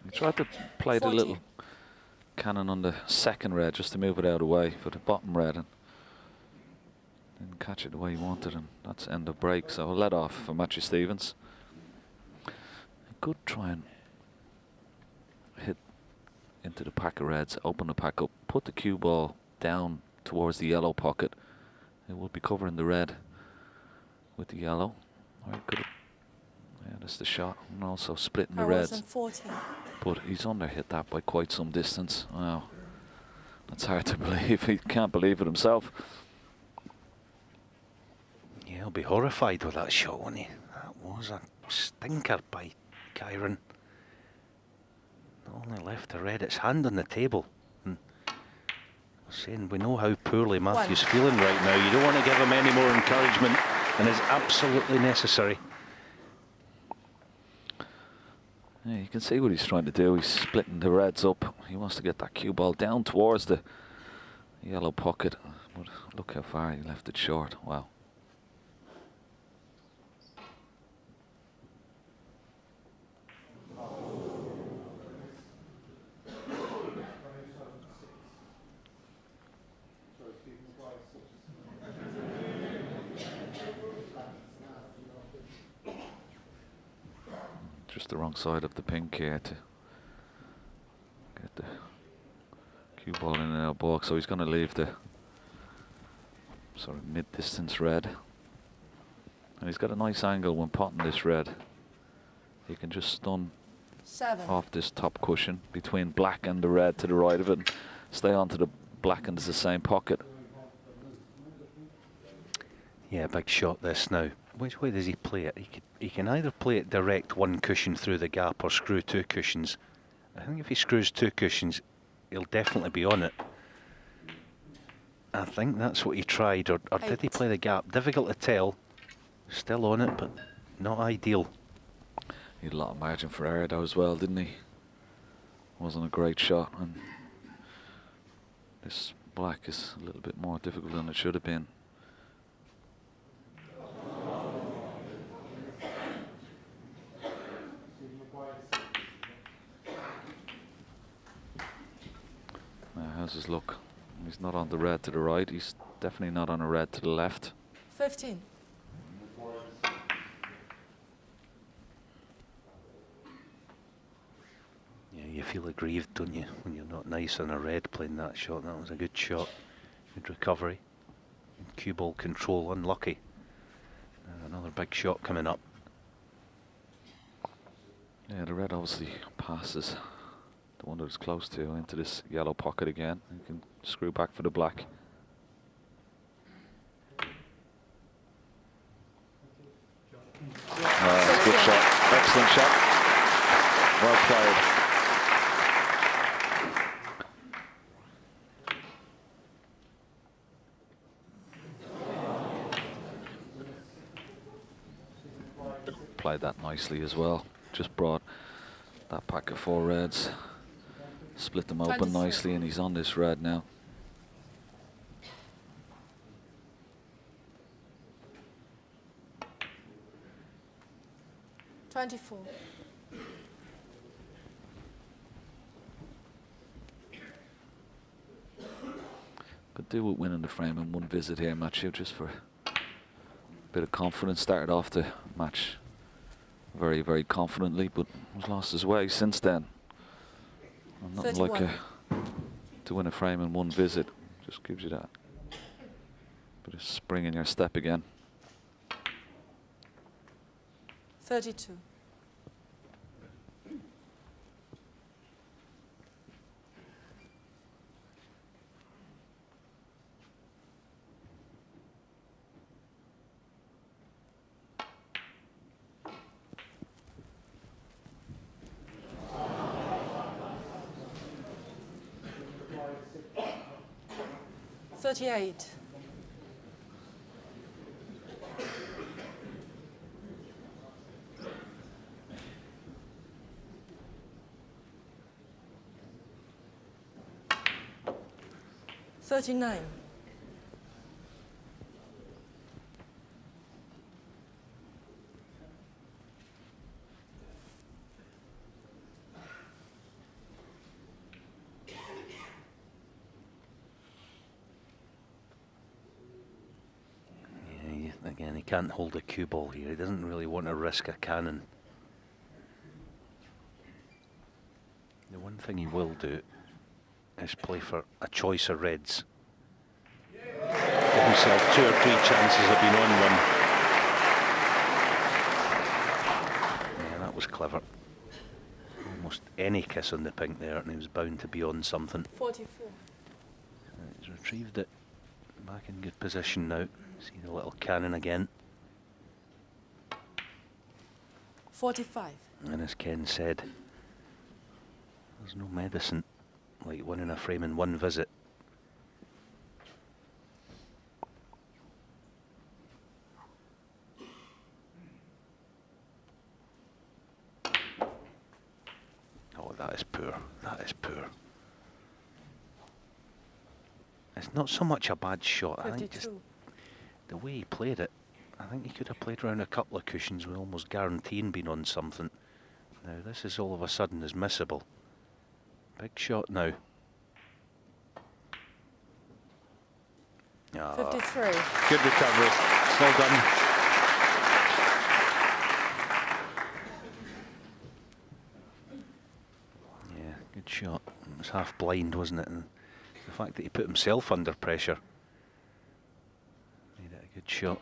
he tried to play 40. the little cannon on the second red just to move it out of the way for the bottom red, and didn't catch it the way he wanted, and that's end of break. So a let off for Matthew Stevens. He could try and hit into the pack of reds, open the pack up, put the cue ball down towards the yellow pocket. It would be covering the red with the yellow. Or he could have, yeah, that's the shot, and also splitting the reds. 40. But he's under hit that by quite some distance. Wow, that's hard to believe. He can't believe it himself. Yeah, he'll be horrified with that shot, won't he? That was a stinker by Kyron. Not only left the red, its hand on the table. And saying we know how poorly Matthew's feeling right now. You don't want to give him any more encouragement than is absolutely necessary. Yeah, you can see what he's trying to do. He's splitting the reds up. He wants to get that cue ball down towards the yellow pocket. But look how far he left it short. Wow. Just the wrong side of the pink here to get the Cue ball in and out balk, so he's going to leave the sort of mid-distance red. And he's got a nice angle when potting this red. He can just stun 7. off this top cushion between black and the red to the right of it and stay onto the black and it's the same pocket. Yeah, big shot this now. Which way does he play it? He can either play it direct one cushion through the gap or screw 2 cushions. I think if he screws 2 cushions, he'll definitely be on it. I think that's what he tried, or did he play the gap? Difficult to tell. Still on it, but not ideal. He had a lot of margin for error though as well, didn't he? Wasn't a great shot, and this black is a little bit more difficult than it should have been. Now, how's his look? He's not on the red to the right. He's definitely not on a red to the left. 15. Yeah, you feel aggrieved, don't you, when you're not nice on a red playing that shot. That was a good shot. Good recovery. Cue ball control, unlucky. Another big shot coming up. Yeah, the red obviously passes the one that was close to into this yellow pocket again. You can screw back for the black. Good shot. Excellent shot. Well played. Played that nicely as well. Just brought that pack of 4 reds, split them open 24. nicely, and he's on this red now. $24. Could do with winning the frame in one visit here, Matthew, just for a bit of confidence. Started off the match very, very confidently, but has lost his way since then. And nothing 31. like to win a frame in one visit. Just gives you that bit of spring in your step again. 32. $38. $39. Again, he can't hold a cue ball here. He doesn't really want to risk a cannon. The one thing he will do is play for a choice of reds. Give himself 2 or 3 chances of being on one. Yeah, that was clever. Almost any kiss on the pink there, and he was bound to be on something. 44. He's retrieved it. Back in good position now. See the little cannon again. 45. And as Ken said, there's no medicine like winning a frame in one visit. Oh, that is poor. That is poor. It's not so much a bad shot. 52. I think just the way he played it, I think he could have played around a couple of cushions with almost guaranteeing being on something. Now this is all of a sudden is missable. Big shot now. 53. Good recovery. Well done. Yeah, good shot. It was half blind, wasn't it? And The fact that he put himself under pressure made it a good shot.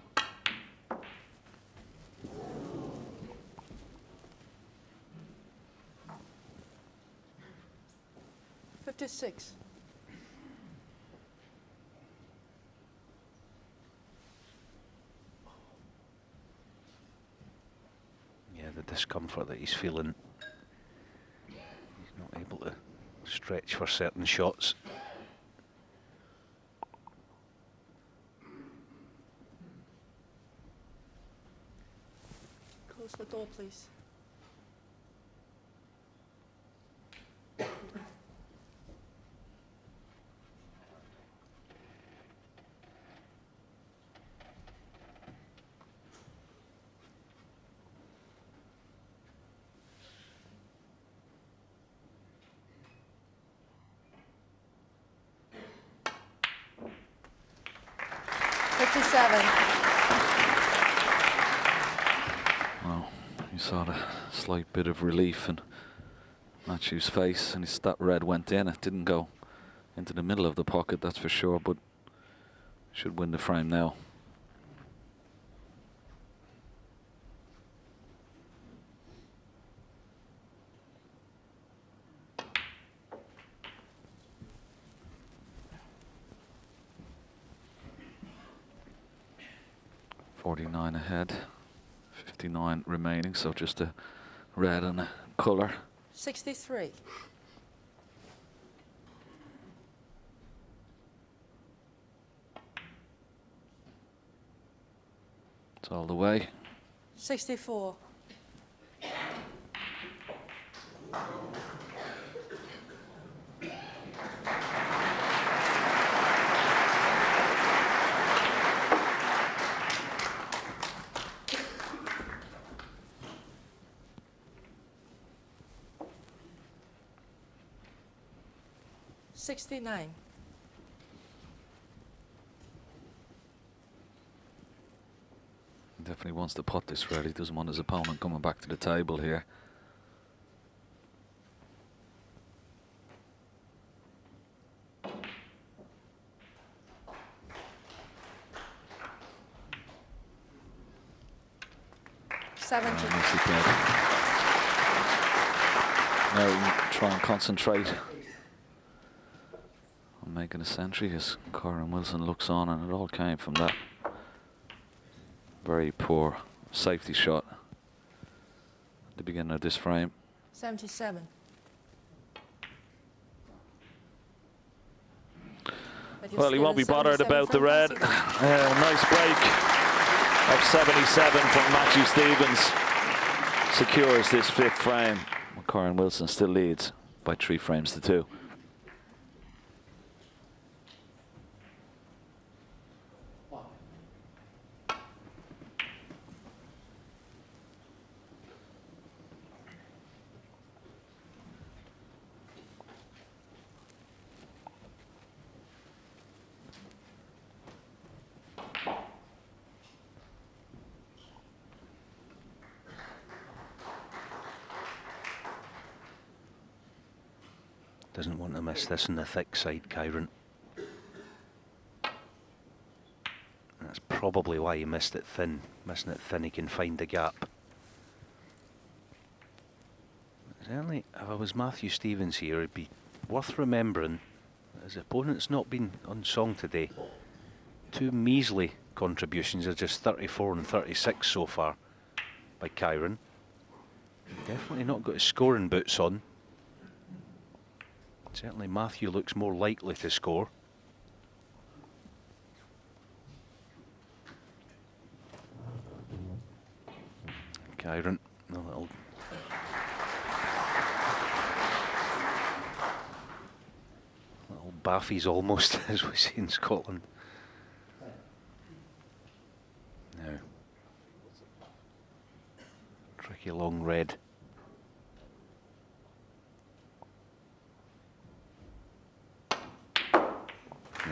56. Yeah, the discomfort that he's feeling. He's not able to stretch for certain shots. Close the door, please. Well, you saw the slight bit of relief in Matthew's face, and that red went in. It didn't go into the middle of the pocket, that's for sure, but should win the frame now. .49 ahead, 59 remaining, so just a red and a colour. 63. It's all the way. 64. $69. Definitely wants to pot this red. He doesn't want his opponent coming back to the table here. Now try and concentrate on making a century as Kyron Wilson looks on, and it all came from that very poor safety shot at the beginning of this frame. 77. Well, he won't be bothered about the red. Nice break of 77 from Matthew Stevens. Secures this fifth frame. Kyron Wilson still leads by 3 frames to 2. Doesn't want to miss this in the thick side, Kyron. That's probably why he missed it thin. Missing it thin, he can find the gap. Certainly, if I was Matthew Stevens here, it'd be worth remembering that his opponent's not been on song today. 2 measly contributions of just 34 and 36 so far by Kyron. Definitely not got his scoring boots on. Certainly Matthew looks more likely to score. Kyron, a little baffies almost, as we see in Scotland. Now, tricky long red.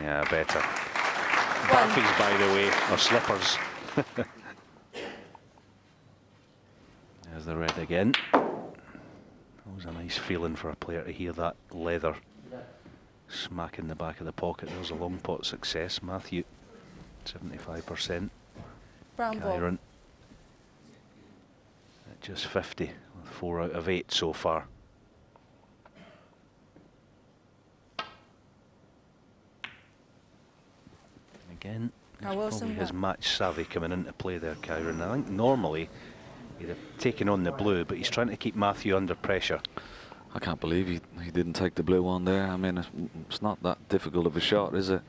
Yeah, better. Baffies, by the way, or slippers. There's the red again. Always a nice feeling for a player to hear that leather smack in the back of the pocket. There's a long pot success. Matthew, 75%. Brown ball. Kyron at just 50, with 4 out of 8 so far. Again, Now it's Wilson probably his what? match savvy coming into play there, Kyron. I think normally he'd have taken on the blue, but he's trying to keep Matthew under pressure. I can't believe he didn't take the blue one there. I mean, it's not that difficult of a shot, is it?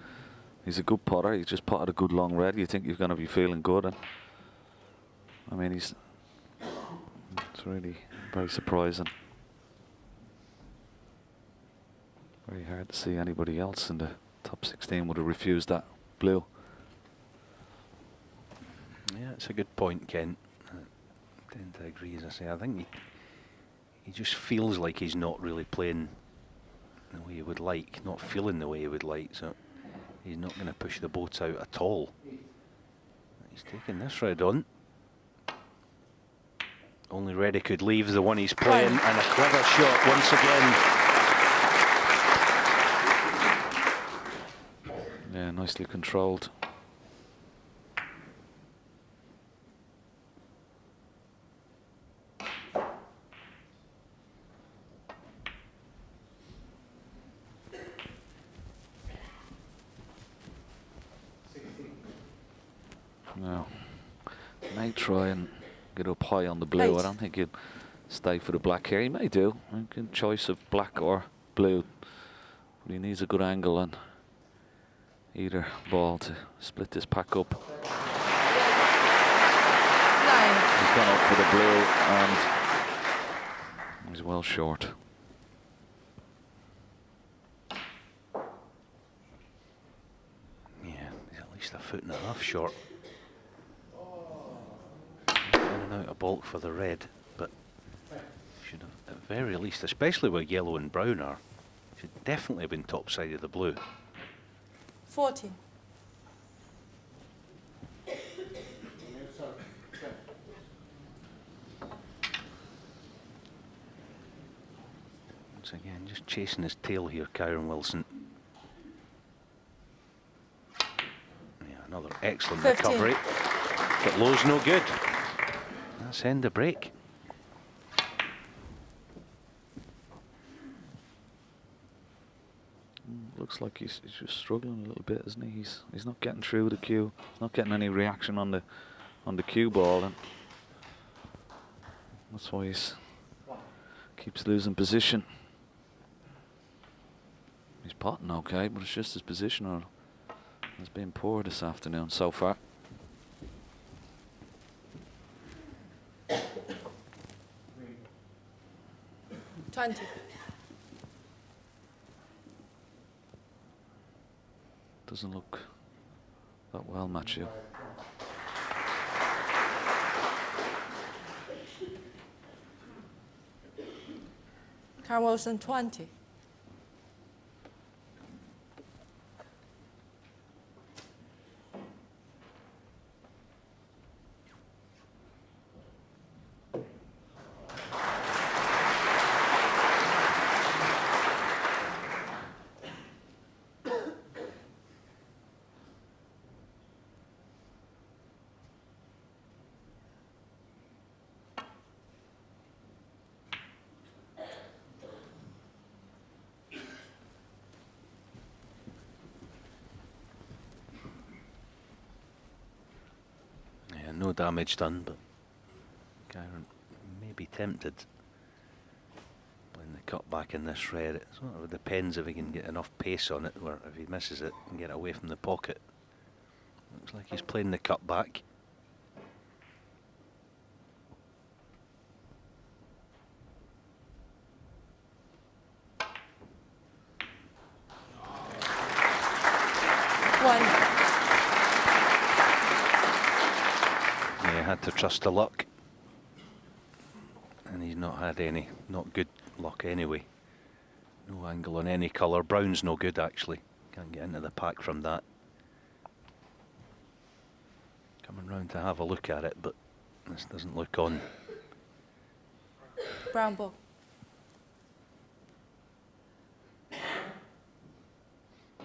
He's a good putter. He's just putted a good long red. You think you're going to be feeling good, and I mean, it's really very surprising. Very hard to see anybody else in the top 16 would have refused that blue. Yeah, it's a good point, Ken. I tend to agree, as I say. I think he just feels like he's not really playing the way he would like, not feeling the way he would like, so he's not going to push the boat out at all. He's taking this red on. Only red he could leave, the one he's playing, and a clever shot once again. Yeah, nicely controlled. No, may try and get up high on the blue. I don't think he'd stay for the black here. He may do. Good choice of black or blue, but he needs a good angle on either ball to split this pack up. He's gone up for the blue and he's well short. Yeah, he's at least a foot and a half short. In and out of bulk for the red, but should have, at very least, especially where yellow and brown are, should definitely have been top side of the blue. 40. Once again, just chasing his tail here, Kyron Wilson. Yeah, another excellent 15. recovery, but low's no good. That's end the break. Looks like he's just struggling a little bit, isn't he? He's not getting through the cue. He's not getting any reaction on the cue ball, and that's why he's keeps losing position. He's potting okay, but it's just his position has been poor this afternoon so far. Twenty. Doesn't look that well, Matthew. Kyron Wilson 20. No damage done, but Kyron may be tempted playing the cut back in this red. It sort of depends if he can get enough pace on it, or if he misses it and get away from the pocket. Looks like he's playing the cut back. Had to trust to luck, and he's not had any, not good luck anyway. No angle on any colour. Brown's no good actually. Can't get into the pack from that. Coming round to have a look at it, but this doesn't look on. Brown ball.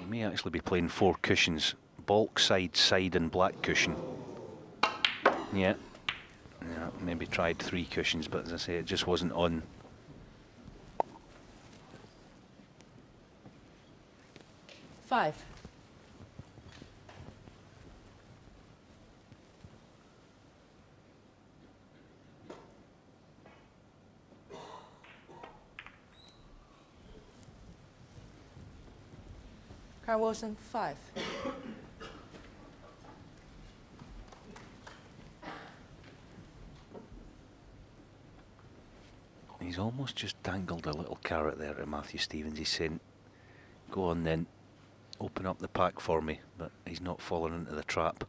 He may actually be playing 4 cushions. Balk side, side and black cushion. Yeah. Yeah, maybe tried 3 cushions, but as I say, it just wasn't on. Five. Kyle Wilson, 5. He's almost just dangled a little carrot there to Matthew Stevens. He's saying, go on then, open up the pack for me, but he's not fallen into the trap.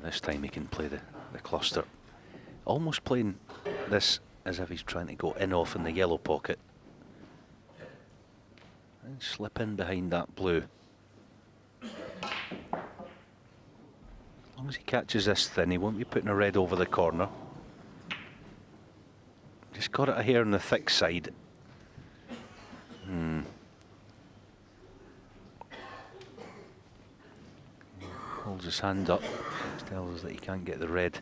This time he can play the cluster. Almost playing this as if he's trying to go in off in the yellow pocket. And slip in behind that blue. As long as he catches this thin, he won't be putting a red over the corner. Just got it a hair on the thick side. Holds his hand up. Tells us that he can't get the red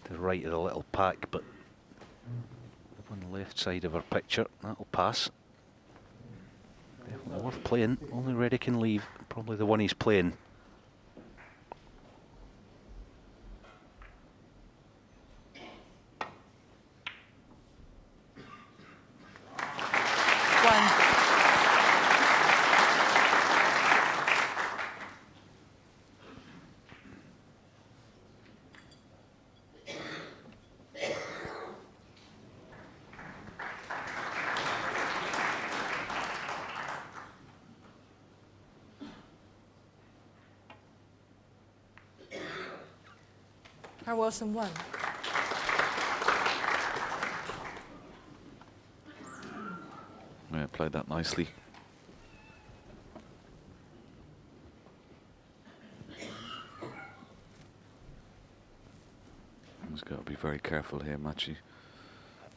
to the right of the little pack, but up on the left side of our picture, that'll pass. Definitely worth playing. Only red he can leave, probably the one he's playing. Kyle Wilson, 1. Yeah, played that nicely. He's got to be very careful here, Machi.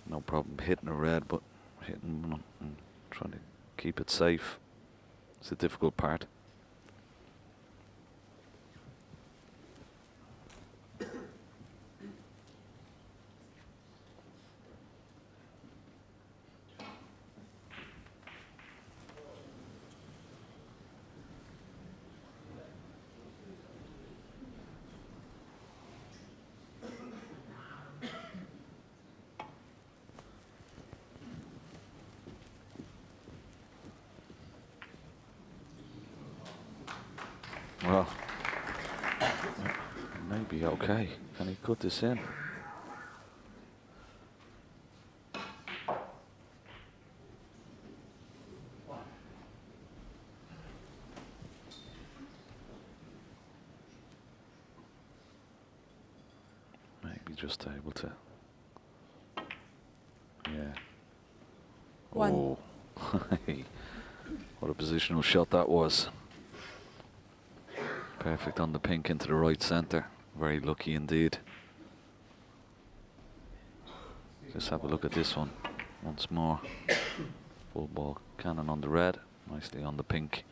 No problem hitting a red, but hitting one and trying to keep it safe. It's a difficult part. Well, maybe okay. Can he cut this in? Maybe just able to. Yeah. 1. Oh, what a positional shot that was. Perfect on the pink into the right centre. Very lucky indeed. Just have a look at this one once more. Full ball cannon on the red, nicely on the pink.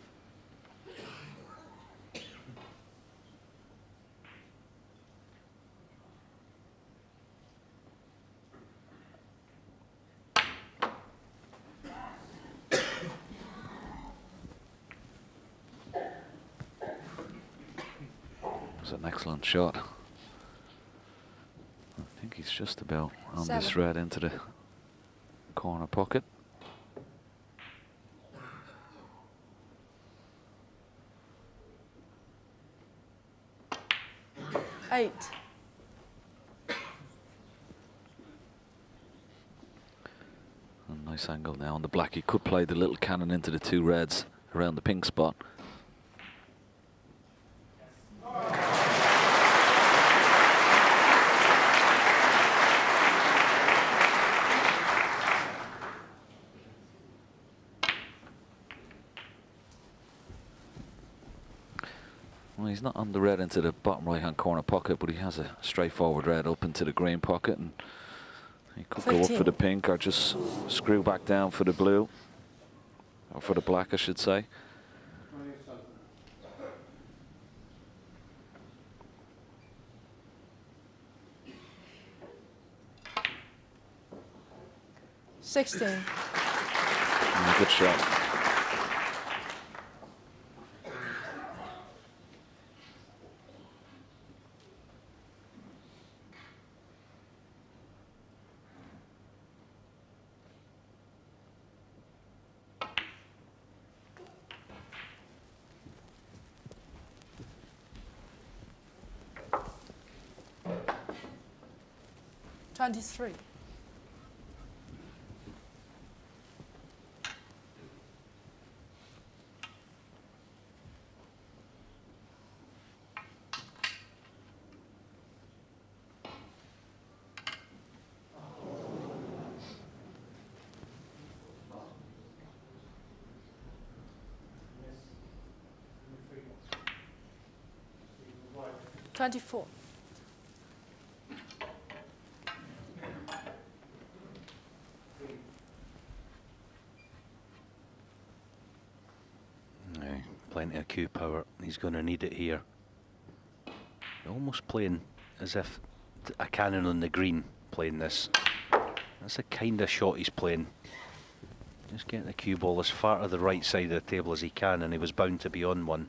An excellent shot. I think he's just about on 7. this red into the corner pocket. 8. A nice angle now on the black. He could play the little cannon into the 2 reds around the pink spot. Well, he's not on the red into the bottom right-hand corner pocket, but he has a straightforward red up into the green pocket, and he could 15. go up for the pink or just screw back down for the blue, or for the black, I should say. Good shot. $23. $24. Plenty of cue power. He's going to need it here. Almost playing as if a cannon on the green, playing this. That's the kind of shot he's playing. Just get the cue ball as far to the right side of the table as he can, and he was bound to be on one.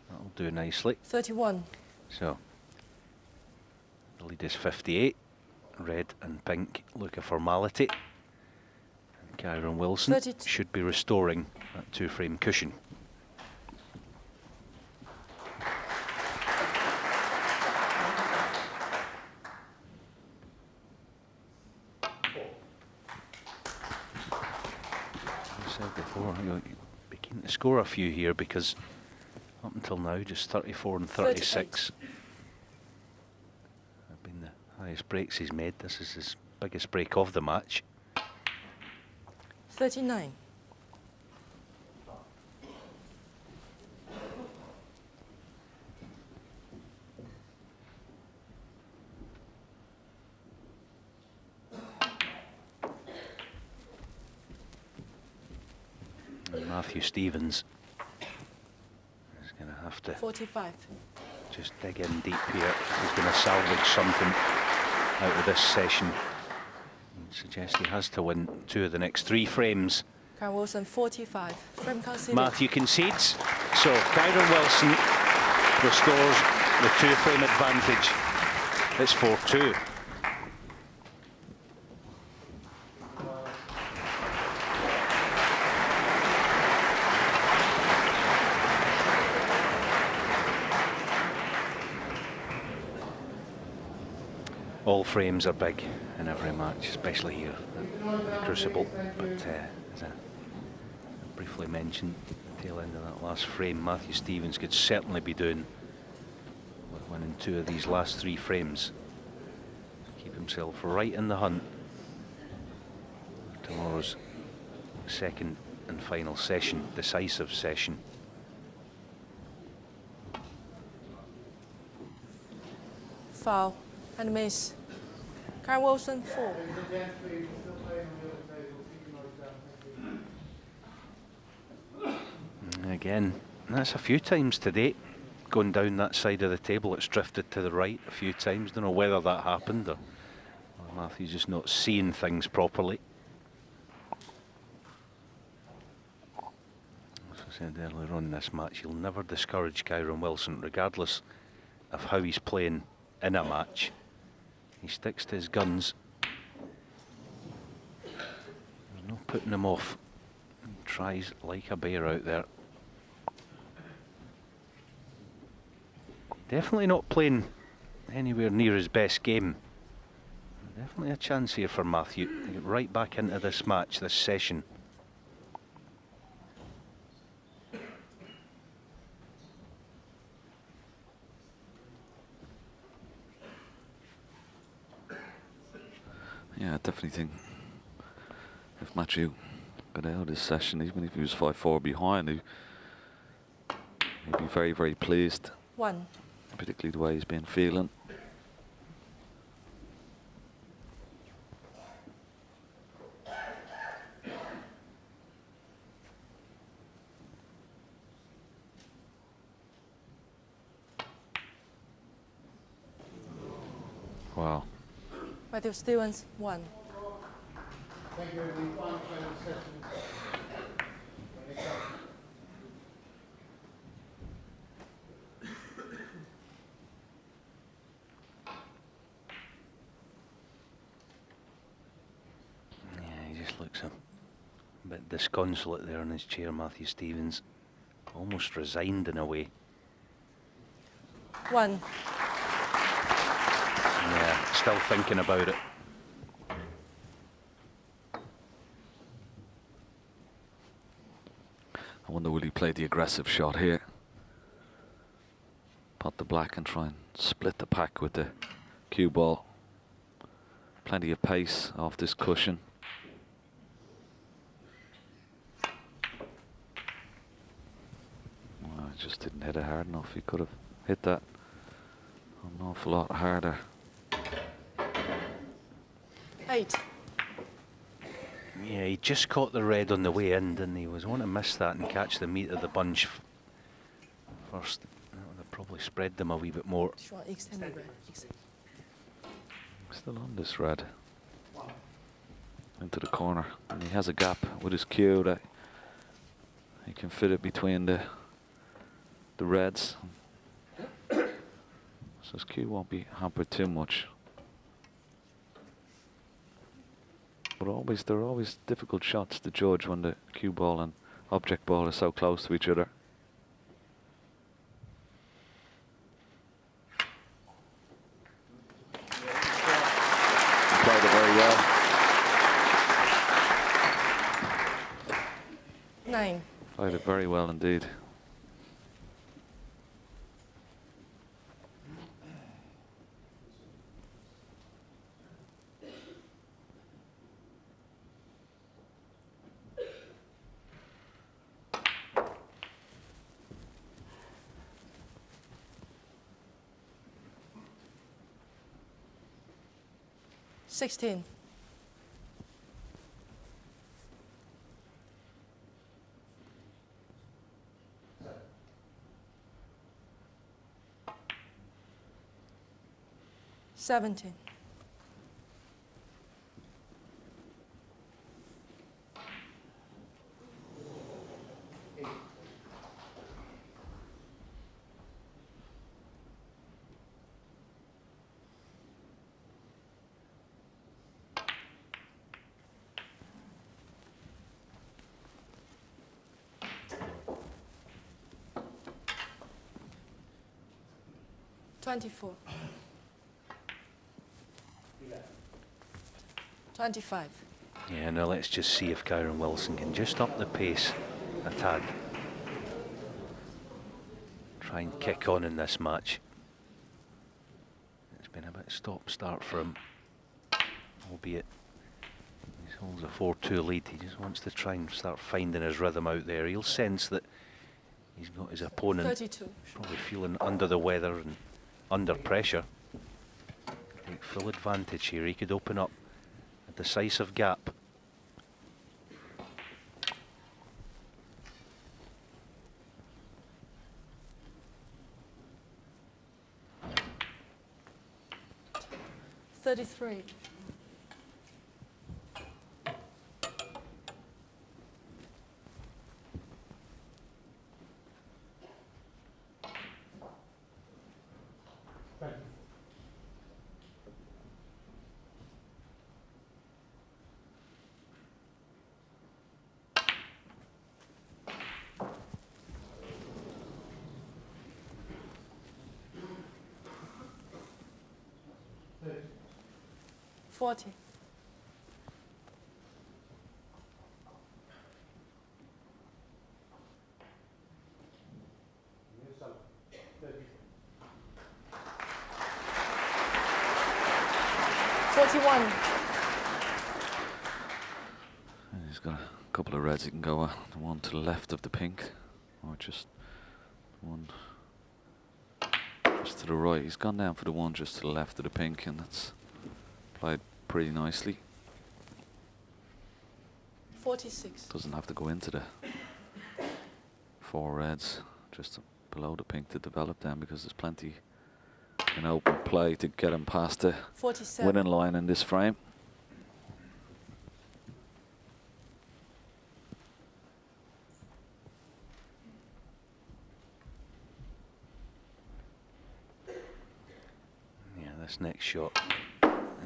That'll do nicely. 31. So, the lead is 58. Red and pink look a formality. And Kyron Wilson 32. should be restoring that 2-frame cushion. Before you'll be keen to score a few here, because up until now just 34 and 36 have been the highest breaks he's made. This is his biggest break of the match. 39. Matthew Stevens is going to have to 45. just dig in deep here. He's going to salvage something out of this session. And suggest he has to win 2 of the next 3 frames. Kyron Wilson 45. Frame conceded. Matthew concedes. So Kyron Wilson restores the 2-frame advantage. It's 4-2. All frames are big in every match, especially here at the Crucible. But as I briefly mentioned at the tail end of that last frame, Matthew Stevens could certainly be doing with winning 2 of these last 3 frames to keep himself right in the hunt for tomorrow's second and final session, decisive session. Foul and miss. Kyron Wilson 4. Again, that's a few times today. Going down that side of the table, it's drifted to the right a few times. Don't know whether that happened or Matthew's just not seeing things properly. As I said earlier on in this match, you'll never discourage Kyron Wilson, regardless of how he's playing in a match. He sticks to his guns. There's no putting him off. He tries like a bear out there. Definitely not playing anywhere near his best game. Definitely a chance here for Matthew to get right back into this match, this session. Yeah, I definitely think if Matthew got out of this session, even if he was 5-4 behind, he'd be very, very pleased. 1. Particularly the way he's been feeling. Wow. Matthew Stevens, 1. Thank you. Yeah, he just looks a bit disconsolate there in his chair, Matthew Stevens. Almost resigned in a way. 1. Yeah, still thinking about it. I wonder will he play the aggressive shot here? Pot the black and try and split the pack with the cue ball. Plenty of pace off this cushion. Oh, he just didn't hit it hard enough. He could have hit that an awful lot harder. 8. Yeah, he just caught the red on the way in, didn't he? Was want to miss that and catch the meat of the bunch first. That would have probably spread them a wee bit more. Still on this red. Into the corner. And he has a gap with his cue that he can fit it between the reds. So his cue won't be hampered too much. But there are always difficult shots to judge when the cue ball and object ball are so close to each other. He played it very well. 9. Played it very well indeed. $16. $17. $24. 25. Yeah, now let's just see if Kyron Wilson can just up the pace a tad. Try and kick on in this match. It's been a bit stop-start for him, albeit he holds a 4-2 lead. He just wants to try and start finding his rhythm out there. He'll sense that he's got his opponent 32. probably feeling under the weather and under pressure. Take full advantage here. He could open up a decisive gap. $33. 40. He's got a couple of reds he can go at. The one to the left of the pink, or just one just to the right. He's gone down for the one just to the left of the pink, and that's played pretty nicely. 46. Doesn't have to go into the 4 reds, just below the pink to develop them, because there's plenty in open play to get him past the 47. winning line in this frame. Yeah, this next shot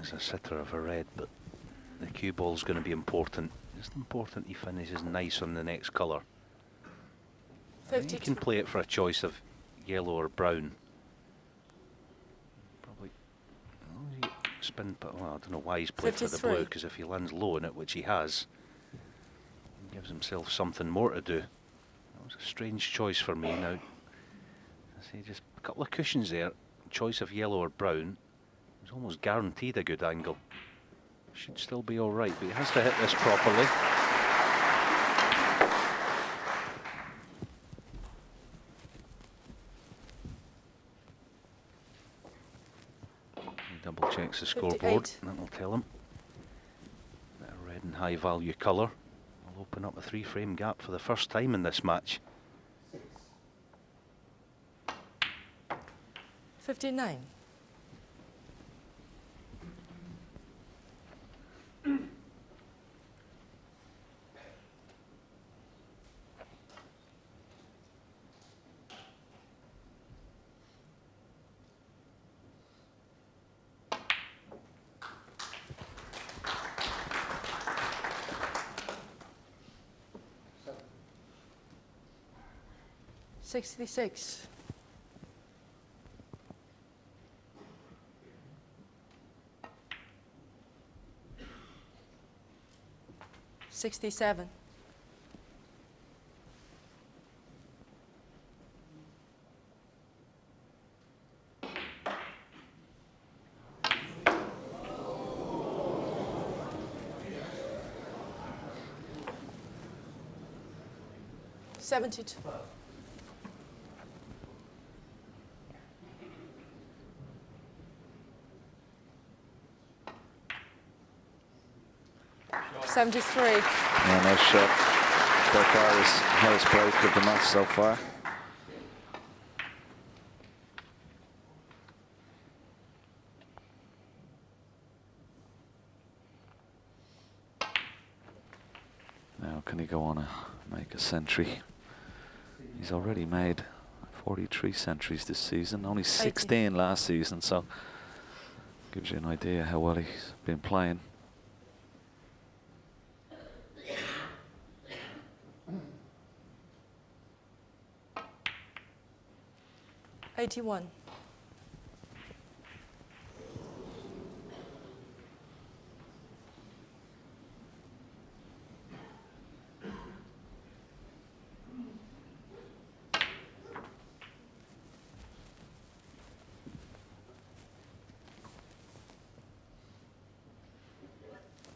is a sitter of a red, but the cue ball's going to be important. It's important he finishes nice on the next colour. He can play it for a choice of yellow or brown. Probably spin, but well, I don't know why he's played for the blue, because if he lands low on it, which he has, he gives himself something more to do. That was a strange choice for me now. I see just a couple of cushions there. Choice of yellow or brown. He's almost guaranteed a good angle. Should still be all right, but he has to hit this properly. He double checks the scoreboard. That will tell him. Bit of red and high value colour. Will open up a 3-frame gap for the first time in this match. 59. $66. 67. 72. 73. Yeah, nice shot. By far his highest break of the match so far. Now can he go on and make a century? He's already made 43 centuries this season, only 16 last season, so gives you an idea how well he's been playing. $81.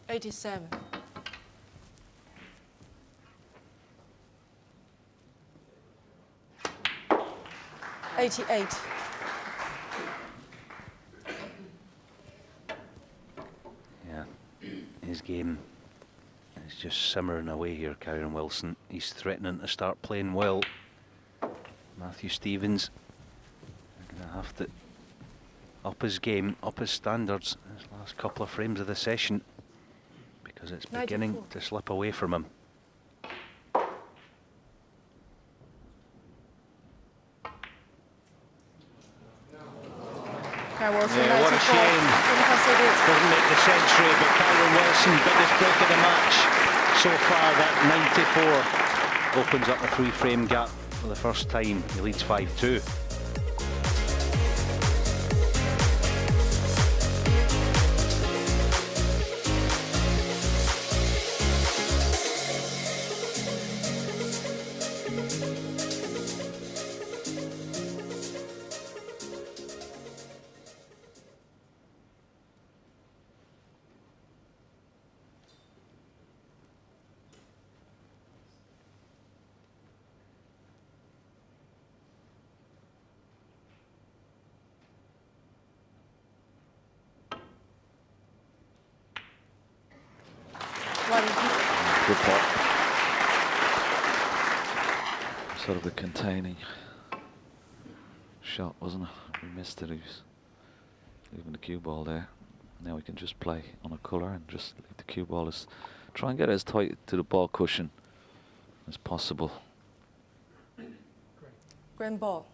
87. 88. Yeah, his game is just simmering away here, Kyron Wilson. He's threatening to start playing well. Matthew Stevens going to have to up his game, up his standards in his last couple of frames of the session, because it's beginning to slip away from him. Yeah, what a shame. Doesn't make the century, but Kyron Wilson, biggest break of the match so far. That 94 opens up a 3-frame gap for the first time. He leads 5-2. Good pot. Sort of a containing shot, wasn't it? We missed it. He was leaving the cue ball there. Now we can just play on a colour and just leave the cue ball. Try and get as tight to the ball cushion as possible. Grand ball.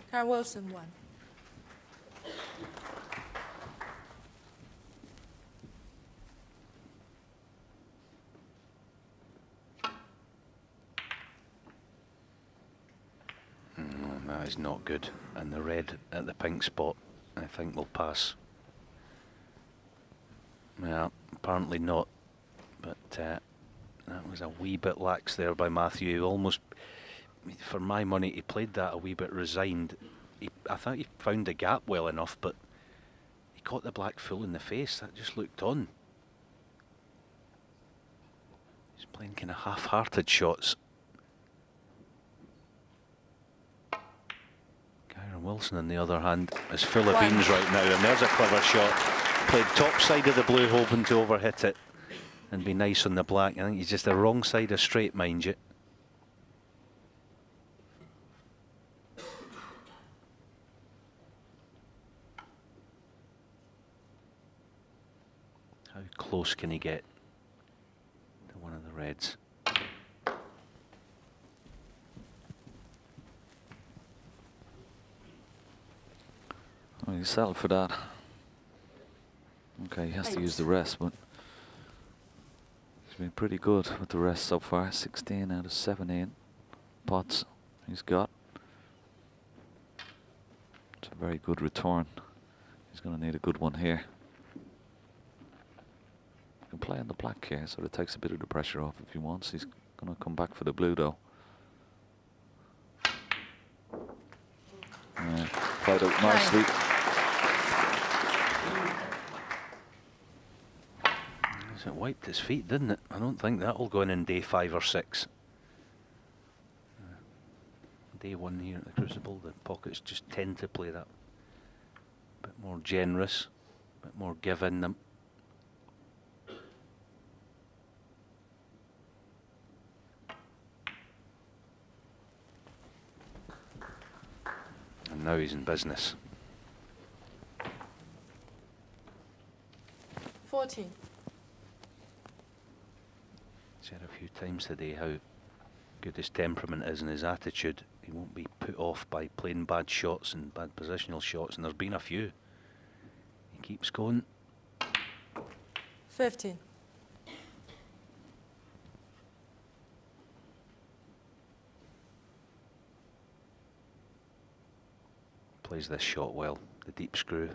Karen Wilson 1. That is not good, and the red at the pink spot I think will pass. Yeah, apparently not, but that was a wee bit lax there by Matthew. Almost, for my money, he played that a wee bit resigned. I thought he found the gap well enough, but he caught the black full in the face. That just looked on. He's playing kind of half-hearted shots. Wilson, on the other hand, is full of beans right now, and there's a clever shot. Played top side of the blue, hoping to overhit it and be nice on the black. I think he's just the wrong side of straight, mind you. How close can he get to one of the reds? Well, he settled for that. Okay, he has to use the rest, but he's been pretty good with the rest so far. 16 out of 17 pots he's got. It's a very good return. He's going to need a good one here. He can play on the black here, so it takes a bit of the pressure off if he wants. He's going to come back for the blue, though. Yeah, played out nicely. It wiped his feet, didn't it? I don't think that'll go in day 5 or 6. Day 1 here at the Crucible, the pockets just tend to play that a bit more generous, a bit more give in them. And now he's in business. 14. Said a few times today how good his temperament is and his attitude. He won't be put off by playing bad shots and bad positional shots, and there's been a few. He keeps going. 15. Plays this shot well, the deep screw.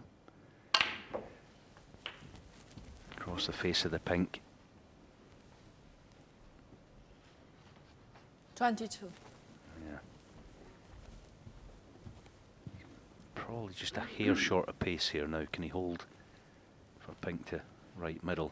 Across the face of the pink. 22. Yeah. Probably just a hair short of pace here now. Can he hold for pink to right middle?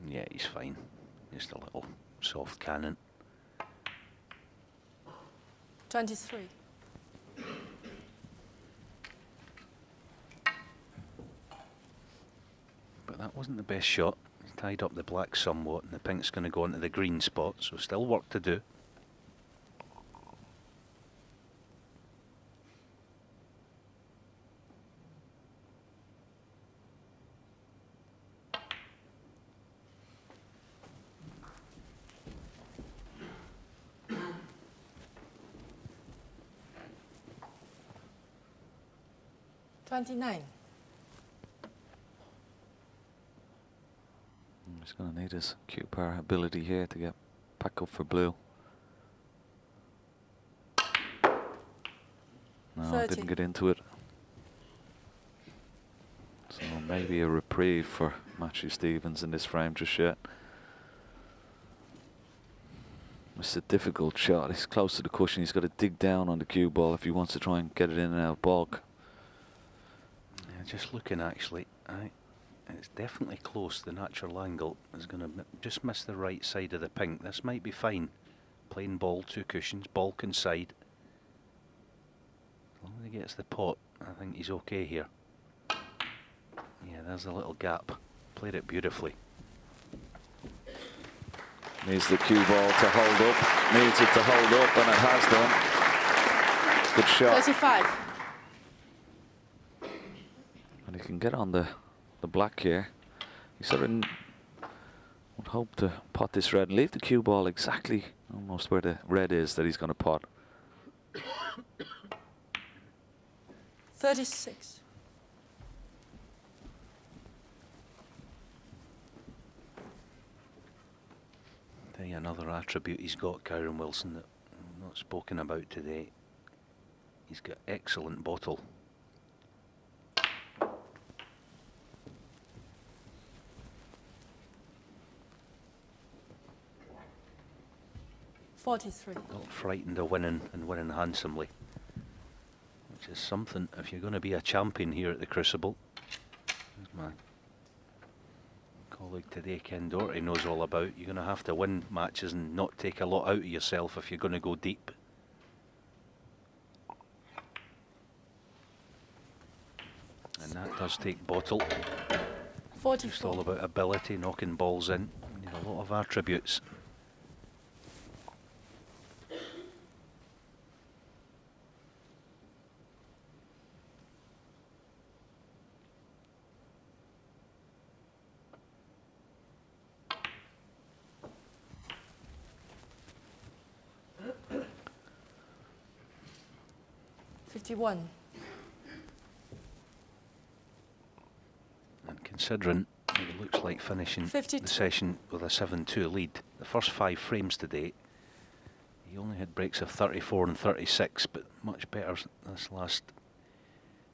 Yeah, he's fine. Just a little soft cannon. 23. But that wasn't the best shot. He tied up the black somewhat, and the pink's going to go into the green spot, so still work to do. He's going to need his cue power ability here to get back up for blue. No, 30. didn't get into it. So maybe a reprieve for Matthew Stevens in this frame just yet. It's a difficult shot. He's close to the cushion. He's got to dig down on the cue ball if he wants to try and get it in and out of bulk. Yeah, just looking actually, it's definitely close. The natural angle is going to just miss the right side of the pink. This might be fine. Plain ball, 2 cushions, bulk inside. As long as he gets the pot, I think he's okay here. Yeah, there's a little gap. Played it beautifully. Needs the cue ball to hold up. Needs it to hold up, and it has done. Good shot. 35. And he can get on the black here. He sort of would hope to pot this red and leave the cue ball exactly almost where the red is that he's going to pot. 36. Tell you another attribute he's got, Kyron Wilson, that I've not spoken about today. He's got excellent bottle. 43. Not frightened of winning and winning handsomely, which is something if you're going to be a champion here at the Crucible. As my colleague today, Ken Doherty, knows all about. You're going to have to win matches and not take a lot out of yourself if you're going to go deep. And that does take bottle. 44. Just all about ability, knocking balls in. You need a lot of attributes. One. And considering it looks like finishing 52. the session with a 7-2 lead, the first 5 frames today, he only had breaks of 34 and 36, but much better this last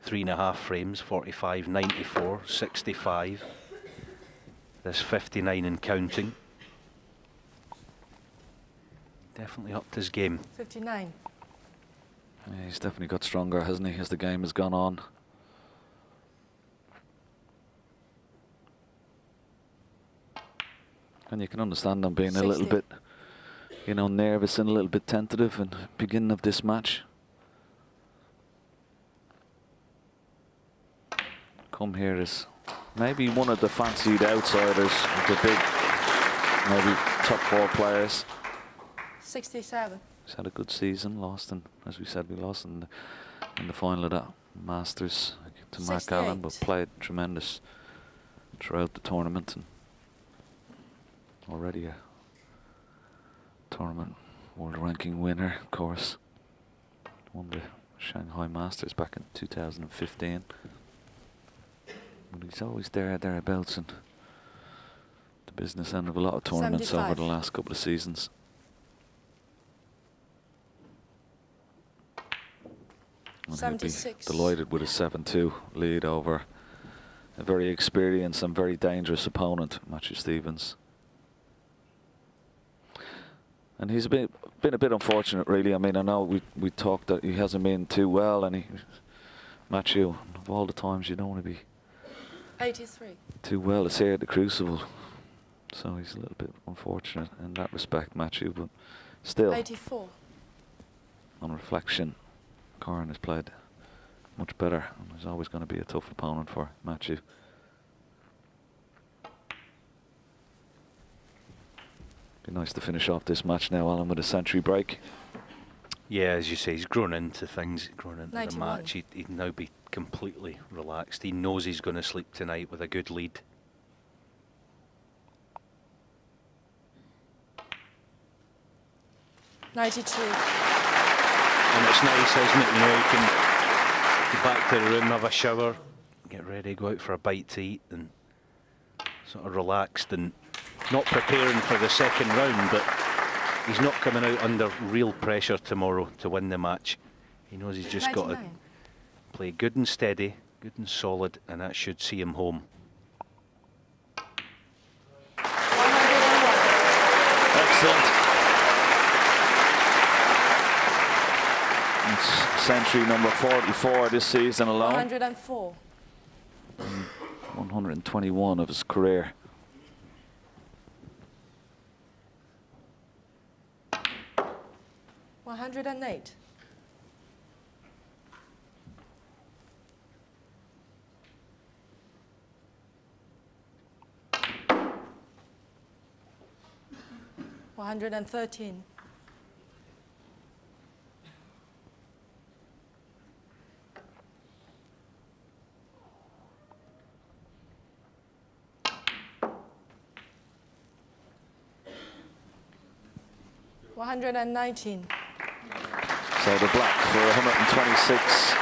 3.5 frames, 45, 94, 65, this 59 and counting. Definitely upped his game. 59. Yeah, he's definitely got stronger, hasn't he, as the game has gone on. And you can understand them being 60. a little bit, you know, nervous and a little bit tentative in the beginning of this match. Come here is maybe one of the fancied outsiders, the big, maybe top 4 players. 67. He's had a good season, lost in, as we said, we lost in the final of that Masters to Mark 68. Allen, but played tremendous throughout the tournament and already a tournament world ranking winner, of course. Won the Shanghai Masters back in 2015. But he's always thereabouts in the business end of a lot of tournaments 75. over the last couple of seasons. And he'll be 76. delighted with a 7-2 lead over a very experienced and very dangerous opponent, Matthew Stevens. And he's been a bit unfortunate, really. I mean, I know we talked that he hasn't been too well, and Matthew, of all the times you don't want to be 83. too well, it's here at the Crucible. So he's a little bit unfortunate in that respect, Matthew, but still, 84. on reflection, Corrin has played much better and is always going to be a tough opponent for Matthew. Be nice to finish off this match now, Alan, with a century break. Yeah, as you say, he's grown into things, grown into 91. the match. He'd now be completely relaxed. He knows he's going to sleep tonight with a good lead. $92. And it's nice, isn't it? You know, you can go back to the room, have a shower, get ready, go out for a bite to eat, and sort of relaxed and not preparing for the second round, but he's not coming out under real pressure tomorrow to win the match. He knows he's just 99. got to play good and steady, good and solid, and that should see him home. 101. Excellent. century number 44 this season alone. 104. 121 of his career. $108. $113. $119. So the black for 126,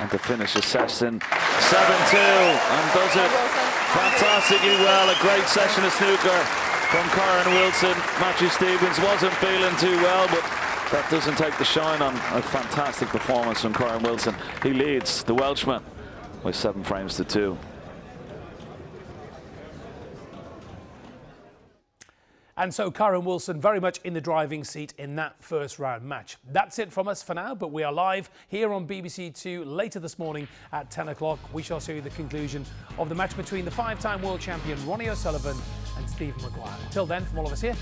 and to finish the session 7-2, and does it fantastically well. A great session of snooker from Kyron Wilson. Matthew Stevens wasn't feeling too well, but that doesn't take the shine on a fantastic performance from Kyron Wilson. He leads the Welshman by 7 frames to 2. And so Kyron Wilson very much in the driving seat in that first round match. That's it from us for now, but we are live here on BBC Two later this morning at 10 o'clock. We shall show you the conclusion of the match between the 5-time world champion Ronnie O'Sullivan and Stephen Maguire. Until then, from all of us here,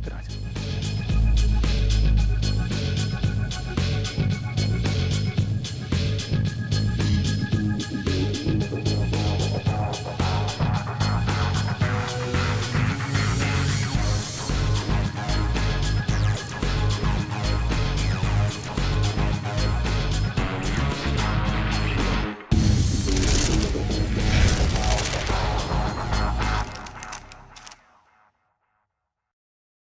good night.